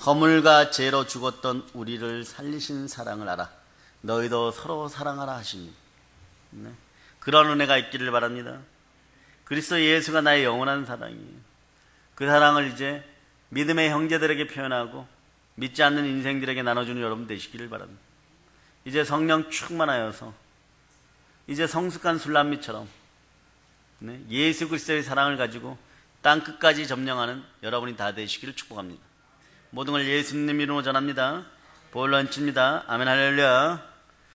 Speaker 1: 허물과 죄로 죽었던 우리를 살리신 사랑을 알아. 너희도 서로 사랑하라 하십니다. 네. 그런 은혜가 있기를 바랍니다. 그리스도 예수가 나의 영원한 사랑이에요. 그 사랑을 이제 믿음의 형제들에게 표현하고 믿지 않는 인생들에게 나눠주는 여러분 되시기를 바랍니다. 이제 성령 충만하여서 이제 성숙한 술람미처럼 네. 예수 그리스도의 사랑을 가지고 땅 끝까지 점령하는 여러분이 다 되시기를 축복합니다. 모든 걸 예수님 이름으로 전합니다. 보혈로 얹힙니다. 아멘 할렐루야.